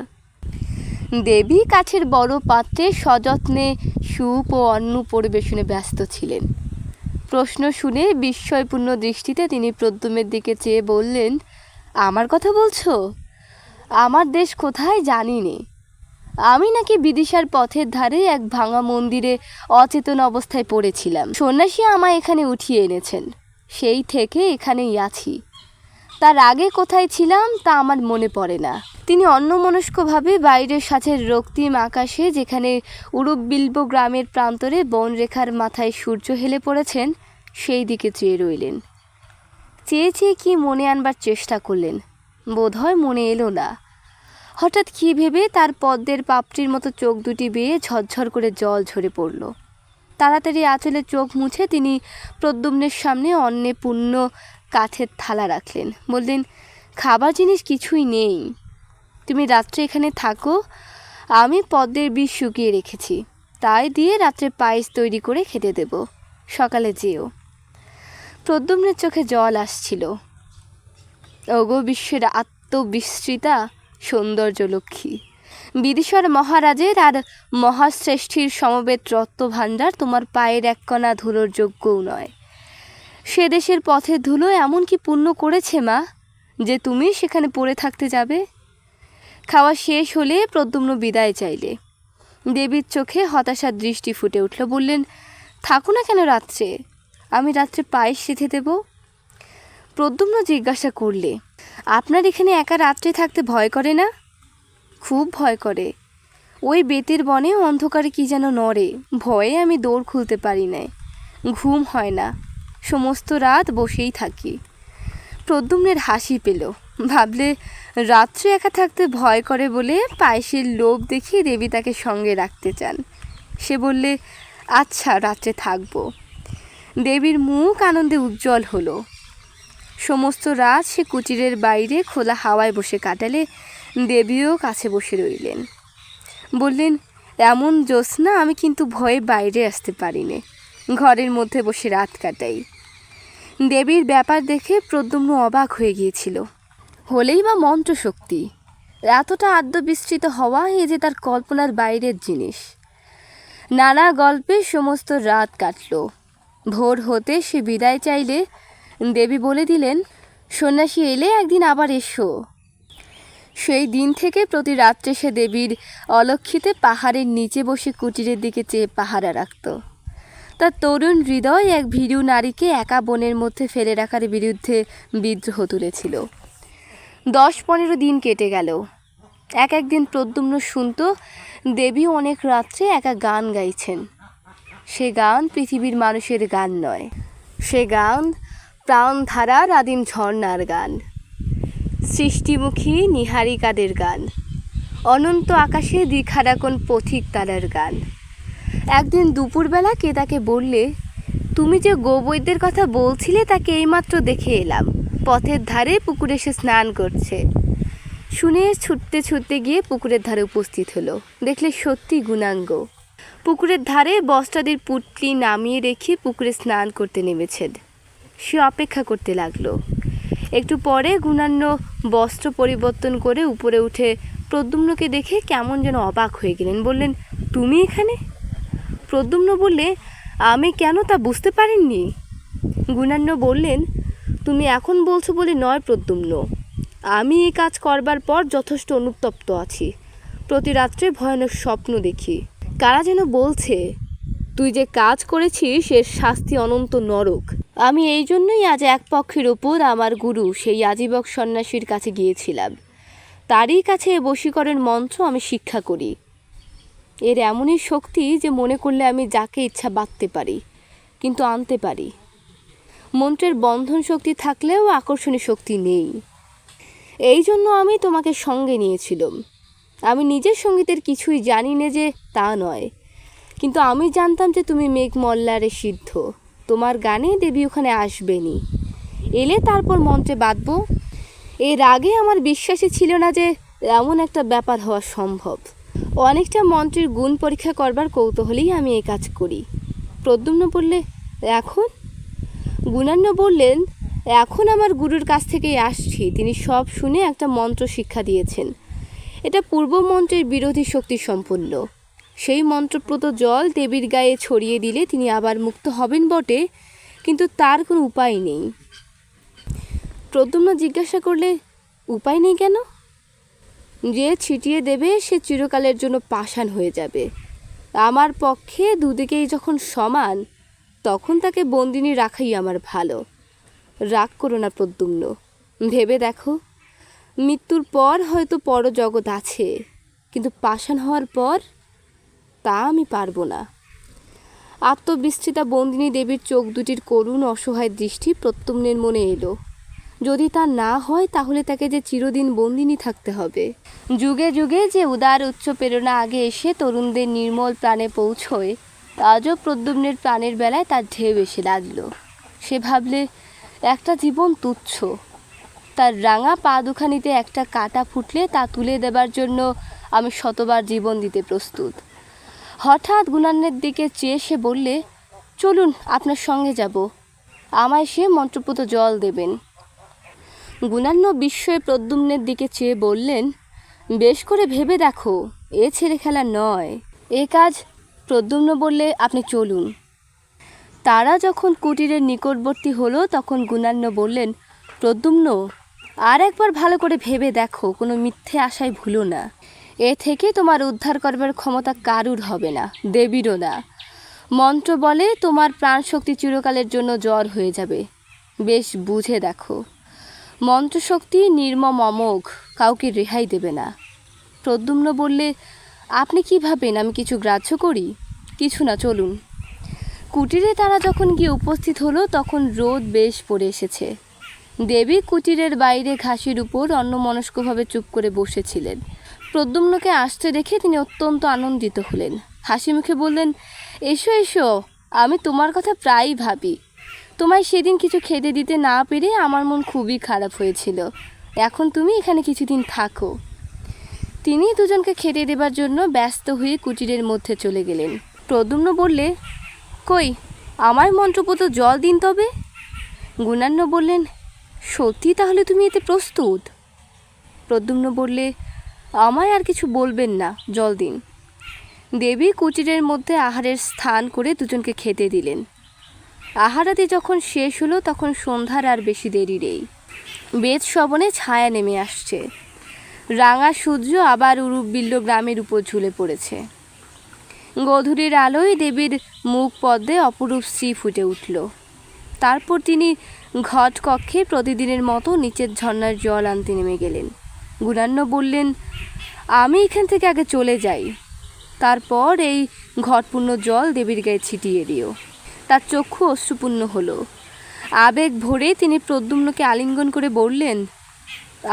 দেবী কাঠের বড় পাত্রে সযত্নে স্যুপ ও অন্ন পরিবেশনে ব্যস্ত ছিলেন। প্রশ্ন শুনে বিস্ময়পূর্ণ দৃষ্টিতে তিনি প্রদ্যুম্নের দিকে চেয়ে বললেন, আমার কথা বলছো? আমার দেশ কোথায় জানি নে। আমি নাকি বিদিশার পথের ধারে এক ভাঙা মন্দিরে অচেতন অবস্থায় পড়েছিলাম। সন্ন্যাসী আমায় এখানে উঠিয়ে এনেছেন। সেই থেকে এখানেই আছি। তার আগে কোথায় ছিলাম তা আমার মনে পড়ে না। তিনি অন্যমনস্কভাবে বাইরের সাথে রক্তিম আকাশে, যেখানে উরুবিল্ব গ্রামের প্রান্তরে বনরেখার মাথায় সূর্য হেলে পড়েছেন, সেই দিকে চেয়ে রইলেন। চেয়ে চেয়ে কি মনে আনবার চেষ্টা করলেন, বোধহয় মনে এলো না। হঠাৎ কী ভেবে তার পদ্মের পাপড়ির মতো চোখ দুটি বেয়ে ঝরঝর করে জল ঝরে পড়ল। তাড়াতাড়ি আঁচলে চোখ মুছে তিনি প্রদ্যুম্নের সামনে অন্নে পূর্ণ কাঠের থালা রাখলেন। বললেন, খাবার জিনিস কিছুই নেই। তুমি রাত্রে এখানে থাকো। আমি পদ্মের বীজ শুকিয়ে রেখেছি, তাই দিয়ে রাত্রে পায়েস তৈরি করে খেতে দেব। সকালে যেও। প্রদ্যুম্নের চোখে জল আসছিল। ওগো বিশ্বের আত্মবিস্মৃতা সৌন্দর্য লক্ষ্মী, বিদিশার মহারাজের আর মহাশ্রেষ্ঠীর সমবেত রত্নভাণ্ডার তোমার পায়ের এক কণা ধুলোর যোগ্যও নয়। সে দেশের পথের ধুলো এমন কি পুণ্য করেছে মা, যে তুমি সেখানে পড়ে থাকতে যাবে? খাওয়া শেষ হলে প্রদ্যুম্ন বিদায় চাইলে। দেবীর চোখে হতাশার দৃষ্টি ফুটে উঠল। বললেন, থাকো না কেন রাত্রে? আমি রাত্রে পায়েস রেঁধে দেব। প্রদ্যুম্ন জিজ্ঞাসা করলে, আপনার এখানে একা রাত্রে থাকতে ভয় করে না? খুব ভয় করে। ওই বেতের বনে অন্ধকারে কি যেন নড়ে, ভয়ে আমি দৌড় খুলতে পারি না। ঘুম হয় না, সমস্ত রাত বসেই থাকি। প্রদ্যুম্নের হাসি পেল। ভাবলে, রাত্রে একা থাকতে ভয় করে বলে পায়েসের লোভ দেখিয়ে দেবী তাকে সঙ্গে রাখতে চান। সে বললে, আচ্ছা, রাত্রে থাকবো। দেবীর মুখ আনন্দে উজ্জ্বল হলো। সমস্ত রাত সে কুটিরের বাইরে খোলা হাওয়ায় বসে কাটালে। দেবীও কাছে বসে রইলেন। বললেন, এমন জ্যোৎস্না আমি কিন্তু ভয়ে বাইরে আসতে পারি নে, ঘরের মধ্যে বসে রাত কাটাই। দেবীর ব্যাপার দেখে প্রদ্যুম্ন অবাক হয়ে গিয়েছিল। হলেই বা মন্ত্রশক্তি, এতটা আত্মবিস্তৃত হওয়া এ যে তার কল্পনার বাইরের জিনিস। নানা গল্পে সমস্ত রাত কাটল। ভোর হতে সে বিদায় চাইলে দেবী বলে দিলেন, সন্ন্যাসী এলে একদিন আবার এসো। সেই দিন থেকে প্রতি রাত্রে সে দেবীর অলক্ষিতে পাহাড়ের নিচে বসে কুটিরের দিকে চেয়ে পাহারা রাখত। তার তরুণ হৃদয় এক ভীরু নারীকে একা বনের মধ্যে ফেলে রাখার বিরুদ্ধে বিদ্রোহ তুলেছিল। 10-15 দিন কেটে গেল। একদিন প্রদ্যুম্ন শুনত দেবী অনেক রাত্রে একা গান গাইছেন। সে গান পৃথিবীর মানুষের গান নয়, সে গান প্রাণধারার আদিম ঝর্ণার গান, সৃষ্টিমুখী নিহারিকাদের গান, অনন্ত আকাশে দ্বিখারাকোণ পথিক তারার গান। একদিন দুপুরবেলা কে তাকে বললে, তুমি যে গোবৈদ্যের কথা বলছিলে তাকে এইমাত্র দেখে এলাম, পথের ধারে পুকুরে সে স্নান করছে। শুনে ছুটতে ছুটতে গিয়ে পুকুরের ধারে উপস্থিত হলো। দেখলে সত্যি গুণাঙ্গ পুকুরের ধারে বস্ত্রাদির পুটলি নামিয়ে রেখে পুকুরে স্নান করতে নেমেছেন। সে অপেক্ষা করতে লাগলো। একটু পরে গুণান্য বস্ত্র পরিবর্তন করে উপরে উঠে প্রদ্যুম্নকে দেখে কেমন যেন অবাক হয়ে গেলেন। বললেন, তুমি এখানে? প্রদ্যুম্ন বললে, আমি কেন তা বুঝতে পারিনি। গুণান্য বললেন, তুমি এখন বলছো বলে নয় প্রদ্যুম্ন, আমি এই কাজ করবার পর যথেষ্ট অনুতপ্ত আছি। প্রতি রাত্রে ভয়ানক স্বপ্ন দেখি। কারা যেন বলছে তুই যে কাজ করেছিস এর শাস্তি অনন্ত নরক। আমি এই জন্যই আজ এক পক্ষের ওপর আমার গুরু সেই আজীবক সন্ন্যাসীর কাছে গিয়েছিলাম। তারই কাছে এ বশীকরণ মন্ত্র আমি শিক্ষা করি। এর এমনই শক্তি যে মনে করলে আমি যাকে ইচ্ছা বাঁধতে পারি, কিন্তু আনতে পারি। মন্ত্রের বন্ধন শক্তি থাকলেও আকর্ষণী শক্তি নেই। এই জন্য আমি তোমাকে সঙ্গে নিয়েছিলাম। আমি নিজের সঙ্গীতের কিছুই জানি না যে তা নয়, কিন্তু আমি জানতাম যে তুমি মেঘমল্লারে সিদ্ধ। তোমার গানে দেবী ওখানে আসবেনি। এলে তারপর মন্ত্রে বাঁধব। এর আগে আমার বিশ্বাসই ছিল না যে এমন একটা ব্যাপার হওয়া সম্ভব। অনেকটা মন্ত্রের গুণ পরীক্ষা করবার কৌতূহলেই আমি এই কাজ করি। প্রদ্যুম্ন বললে, এখন? গুণান্য বললেন, এখন আমার গুরুর কাছ থেকেই আসছি। তিনি সব শুনে একটা মন্ত্র শিক্ষা দিয়েছেন। এটা পূর্ব মন্ত্রের বিরোধী শক্তি সম্পন্ন। সেই মন্ত্রপ্রত জল দেবীর গায়ে ছড়িয়ে দিলে তিনি আবার মুক্ত হবেন বটে, কিন্তু তার কোনো উপায় নেই। প্রদ্যুম্ন জিজ্ঞাসা করলে, উপায় নেই কেন? যে ছিটিয়ে দেবে সে চিরকালের জন্য পাষাণ হয়ে যাবে। আমার পক্ষে দুদিকেই যখন সমান, তখন তাকে বন্দিনী রাখাই আমার ভালো। রাগ করো না প্রদ্যুম্ন, ভেবে দেখো, মৃত্যুর পর হয়তো পরজগৎ আছে, কিন্তু পাষাণ হওয়ার পর তা আমি পারবো না। আত্মবিস্তৃতা বন্দিনী দেবীর চোখ দুটির করুণ অসহায় দৃষ্টি প্রদ্যুম্নের মনে এলো। যদি তা না হয় তাহলে তাকে যে চিরদিন বন্দিনী থাকতে হবে। যুগে যুগে যে উদার উচ্চ প্রেরণা আগে এসে তরুণদের নির্মল প্রাণে পৌঁছয়, আজও প্রদ্যুম্নের প্রাণের বেলায় তার ঢেউ এসে লাগলো। সে ভাবলে, একটা জীবন তুচ্ছ। তার রাঙা পা দুখানিতে একটা কাঁটা ফুটলে তা তুলে দেবার জন্য আমি শতবার জীবন দিতে প্রস্তুত। হঠাৎ গুণান্নের দিকে চেয়ে সে বললে, চলুন, আপনার সঙ্গে যাব। আমায় সে মন্ত্রপুত জল দেবেন। গুণান্য বিস্ময়ে প্রদ্যুম্নের দিকে চেয়ে বললেন, বেশ করে ভেবে দেখো, এ ছেড়ে খেলা নয় এ কাজ। প্রদ্যুম্ন বললে, আপনি চলুন। তারা যখন কুটিরের নিকটবর্তী হলো তখন গুণান্য বললেন, প্রদ্যুম্ন, আর একবার ভালো করে ভেবে দেখো, কোনো মিথ্যে আশায় ভুলো না। এ থেকে তোমার উদ্ধার করবার ক্ষমতা কারুর হবে না, দেবীরও না। মন্ত্র বলে তোমার প্রাণশক্তি চিরকালের জন্য জ্বর হয়ে যাবে। বেশ বুঝে দেখো, মন্ত্রশক্তি নির্মম অমোঘ, কাউকে রেহাই দেবে না। প্রদ্যুম্ন বললে, আপনি কি ভাবেন আমি কিছু গ্রাহ্য করি? কিছু না, চলুন। কুটিরে তারা যখন গিয়ে উপস্থিত হলো তখন রোদ বেশ পড়ে এসেছে। দেবী কুটিরের বাইরে ঘাসের উপর অন্যমনস্কভাবে চুপ করে বসেছিলেন। প্রদ্যুম্নকে আসতে দেখে তিনি অত্যন্ত আনন্দিত হলেন। হাসি মুখে বললেন, এসো এসো, আমি তোমার কথা প্রায়ই ভাবি। তোমায় সেদিন কিছু খেতে দিতে না পেরে আমার মন খুবই খারাপ হয়েছিল। এখন তুমি এখানে কিছুদিন থাকো। তিনি দুজনকে খেতে দেবার জন্য ব্যস্ত হয়ে কুটিরের মধ্যে চলে গেলেন। প্রদ্যুম্ন বললে, কই, আমার মন্ত্রপুত জল দিন তবে। গুণান্য বললেন, সত্যি তাহলে তুমি এতে প্রস্তুত? প্রদ্যুম্ন বললে, আমায় আর কিছু বলবেন না, জল দিন। দেবী কুটিরের মধ্যে আহারের স্থান করে দুজনকে খেতে দিলেন। আহারাদি যখন শেষ হলো তখন সন্ধ্যার আর বেশি দেরি নেই। বেদ শ্রবণে ছায়া নেমে আসছে। রাঙা সূর্য আবার উরুবিল্ল গ্রামের উপর ঝুলে পড়েছে। গধূলির আলোয় দেবীর মুখ পদ্মে অপরূপ শ্রী ফুটে উঠল। তারপর তিনি ঘট কক্ষে প্রতিদিনের মতো নিচের ঝর্ণার জল আনতে নেমে গেলেন। গুণান্ন বললেন, আমি এখান থেকে আগে চলে যাই, তারপর এই ঘটপূর্ণ জল দেবীর গায়ে ছিটিয়ে দিও। তার চক্ষু অশ্রুপূর্ণ হলো। আবেগ ভরে তিনি প্রদ্যুম্নকে আলিঙ্গন করে বললেন,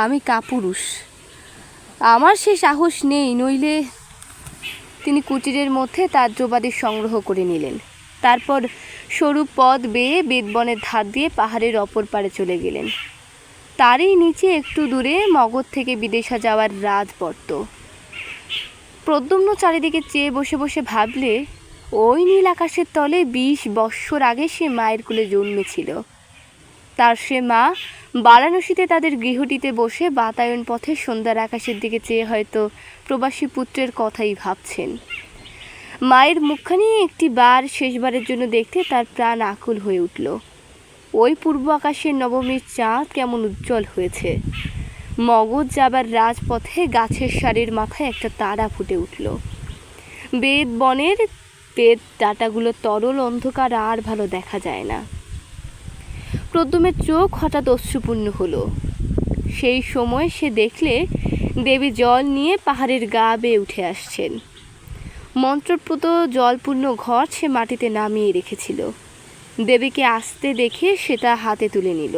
আমি কাপুরুষ, আমার সে সাহস নেই, নইলে। তিনি কুটিরের মধ্যে তার দ্রব্যাদি সংগ্রহ করে নিলেন। তারপর সরু পথ বেয়ে বেদবনের ধার দিয়ে পাহাড়ের অপর পারে চলে গেলেন। তারই নিচে একটু দূরে মগধ থেকে বিদেশা যাওয়ার রাজপর্ত। প্রদ্যুম্ন চারিদিকে চেয়ে বসে বসে ভাবলে, ওই নীল আকাশের তলে 20 বৎসর আগে সে মায়ের কোলে জন্মেছিল। তার সে মা বারাণসীতে তাদের গৃহটিতে বসে বাতায়ন পথে সন্ধ্যার আকাশের দিকে চেয়ে হয়তো প্রবাসী পুত্রের কথাই ভাবছেন। মায়ের মুখখানি একটি বার শেষবারের জন্য দেখতে তার প্রাণ আকুল হয়ে উঠল। ওই পূর্ব আকাশের নবমীর চাঁদ কেমন উজ্জ্বল হয়েছে। মগধ যাবার রাজপথে গাছের সারির মাথায় একটা তারা ফুটে উঠল। বেদ বনের বেদ ডাঁটাগুলো তরল অন্ধকার, আর ভালো দেখা যায় না। প্রদ্যুমের চোখ হঠাৎ অশ্রুপূর্ণ হলো। সেই সময় সে দেখলে দেবী জল নিয়ে পাহাড়ের গা বেয়ে উঠে আসছেন। মন্ত্রপ্রত জলপূর্ণ ঘট সে মাটিতে নামিয়ে রেখেছিল। দেবীকে আসতে দেখে সেটা হাতে তুলে নিল।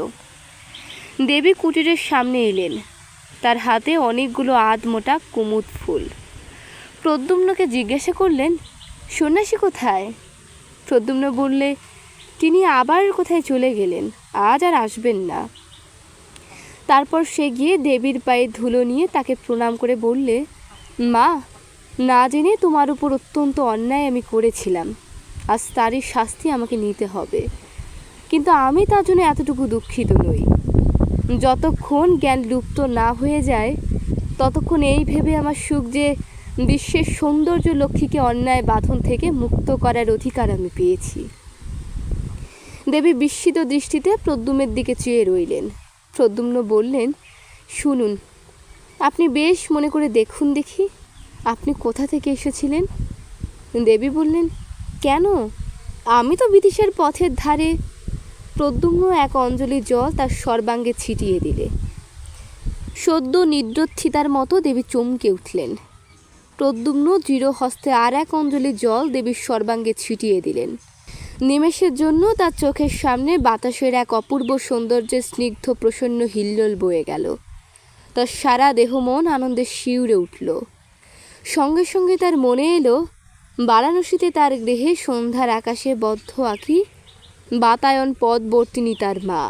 দেবী কুটিরের সামনে এলেন। তার হাতে অনেকগুলো আধমোটা কুমুদ ফুল। প্রদ্যুম্নকে জিজ্ঞাসা করলেন, সন্ন্যাসী কোথায়? প্রদ্যুম্ন বললে, তিনি আবার কোথায় চলে গেলেন, আজ আর আসবেন না। তারপর সে গিয়ে দেবীর পায়ে ধুলো নিয়ে তাকে প্রণাম করে বললে, মা, না জেনে তোমার উপর অত্যন্ত অন্যায় আমি করেছিলাম, আজ তারই শাস্তি আমাকে নিতে হবে। কিন্তু আমি তার জন্য এতটুকু দুঃখিত নই। যতক্ষণ জ্ঞান লুপ্ত না হয়ে যায় ততক্ষণ এই ভেবে আমার সুখ যে বিশ্বের সৌন্দর্য লক্ষ্মীকে অন্যায় বাঁধন থেকে মুক্ত করার অধিকার আমি পেয়েছি। দেবী বিস্মিত দৃষ্টিতে প্রদ্যুম্নের দিকে চেয়ে রইলেন। প্রদ্যুম্ন বললেন, শুনুন, আপনি বেশ মনে করে দেখুন দেখি, আপনি কোথা থেকে এসেছিলেন? দেবী বললেন, কেন, আমি তো বিদিশার পথের ধারে। প্রদ্যুম্ন এক অঞ্জলি জল তার সর্বাঙ্গে ছিটিয়ে দিলে। সদ্য নিদ্রোত্থিতার মতো দেবী চমকে উঠলেন। প্রদ্যুম্ন দৃঢ় হস্তে আর এক অঞ্জলি জল দেবীর সর্বাঙ্গে ছিটিয়ে দিলেন। নিমেষের জন্য তার চোখের সামনে বাতাসের এক অপূর্ব সৌন্দর্যের স্নিগ্ধ প্রসন্ন হিল্লোল বয়ে গেল। তার সারা দেহ মন আনন্দে শিউরে উঠল। সঙ্গে সঙ্গে তার মনে এলো, বারাণসীতে তার গৃহে সন্ধ্যার আকাশে বদ্ধ আঁকি বাতায়ন পদবর্তিনী তার মা।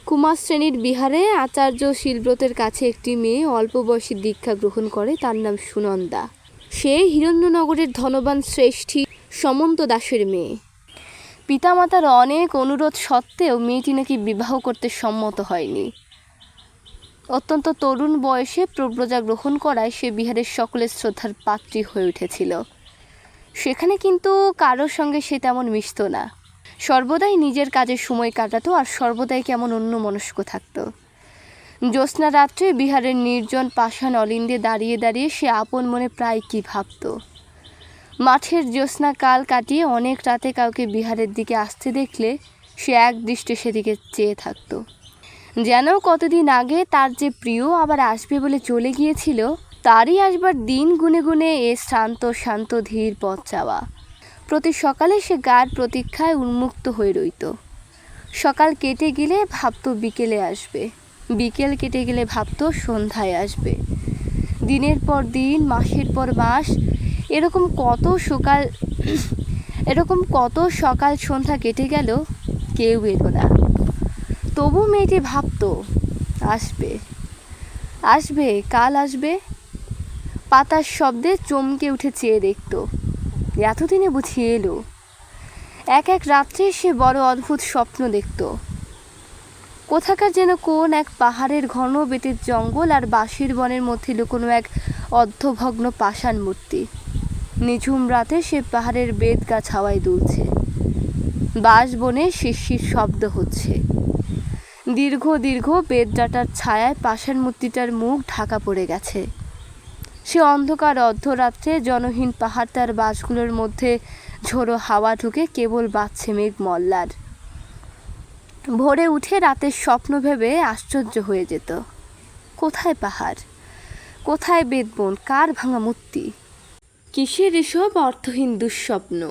কুমার শ্রেণীর বিহারে আচার্য শিলব্রতের কাছে একটি মেয়ে অল্প বয়সী দীক্ষা গ্রহণ করে, তার নাম সুনন্দা। সে হিরণ্যনগরের ধনবান শ্রেষ্ঠী সমন্ত দাসের মেয়ে। পিতামাতার অনেক অনুরোধ সত্ত্বেও মেয়েটি নাকি বিবাহ করতে সম্মত হয়নি। অত্যন্ত তরুণ বয়সে প্রব্রজা গ্রহণ করায় সে বিহারের সকলের শ্রদ্ধার পাত্রী হয়ে উঠেছিল। সেখানে কিন্তু কারোর সঙ্গে সে তেমন মিশত না। সর্বদাই নিজের কাজে সময় কাটাতো আর সর্বদাই কেমন অন্যমনস্ক থাকত। জ্যোৎস্না রাত্রে বিহারের নির্জন পাষাণ অলিন্দে দাঁড়িয়ে দাঁড়িয়ে সে আপন মনে প্রায় কি ভাবত। মাঠের জ্যোৎস্না কাল কাটিয়ে অনেক রাতে কাউকে বিহারের দিকে আসতে দেখলে সে এক দৃষ্টে সেদিকে চেয়ে থাকত, যেন কতদিন আগে তার যে প্রিয় আবার আসবে বলে চলে গিয়েছিল, তারই আসবার দিন গুনে গুনে এ শান্ত শান্ত ধীর পথ চাওয়া। প্রতি সকালে সে গার প্রতীক্ষায় উন্মুক্ত হয়ে রইত। সকাল কেটে গেলে ভাবত বিকেলে আসবে, বিকেল কেটে গেলে ভাবত সন্ধ্যায় আসবে। দিনের পর দিন, মাসের পর মাস এরকম কত সকাল সন্ধ্যা কেটে গেল, কেউ এলো না। তবু মেয়েটি ভাবত, আসবে আসবে, কাল আসবে। পাতার শব্দে চমকে উঠে চেয়ে দেখত, এতদিনে বুঝি এলো। এক এক রাত্রে সে বড় অদ্ভুত স্বপ্ন দেখত। কোথাকার যেন কোন এক পাহাড়ের ঘন বেতের জঙ্গল আর বাঁশের বনের মধ্যে লুকোনো এক অর্ধভগ্ন পাষাণ মূর্তি। নিঝুম রাতে সে পাহাড়ের বেত গাছ হাওয়ায় দুলছে, বাঁশ বনে শিরশির শব্দ হচ্ছে। দীর্ঘ দীর্ঘ বেতডাটার ছায়ায় পাষাণ মূর্তিটার মুখ ঢাকা পড়ে গেছে। সে অন্ধকার অর্ধরাত্রে জনহীন পাহাড় তার বাঁশগুলোর মধ্যে ঝোড়ো হাওয়া ঢুকে কেবল বাজছে মেঘ মল্লার। ভোরে উঠে রাতের স্বপ্ন ভেবে আশ্চর্য হয়ে যেত। কোথায় পাহাড়, কোথায় বেদবন, কার ভাঙা মূর্তি, কিসের এসব অর্থহীন দুঃস্বপ্ন?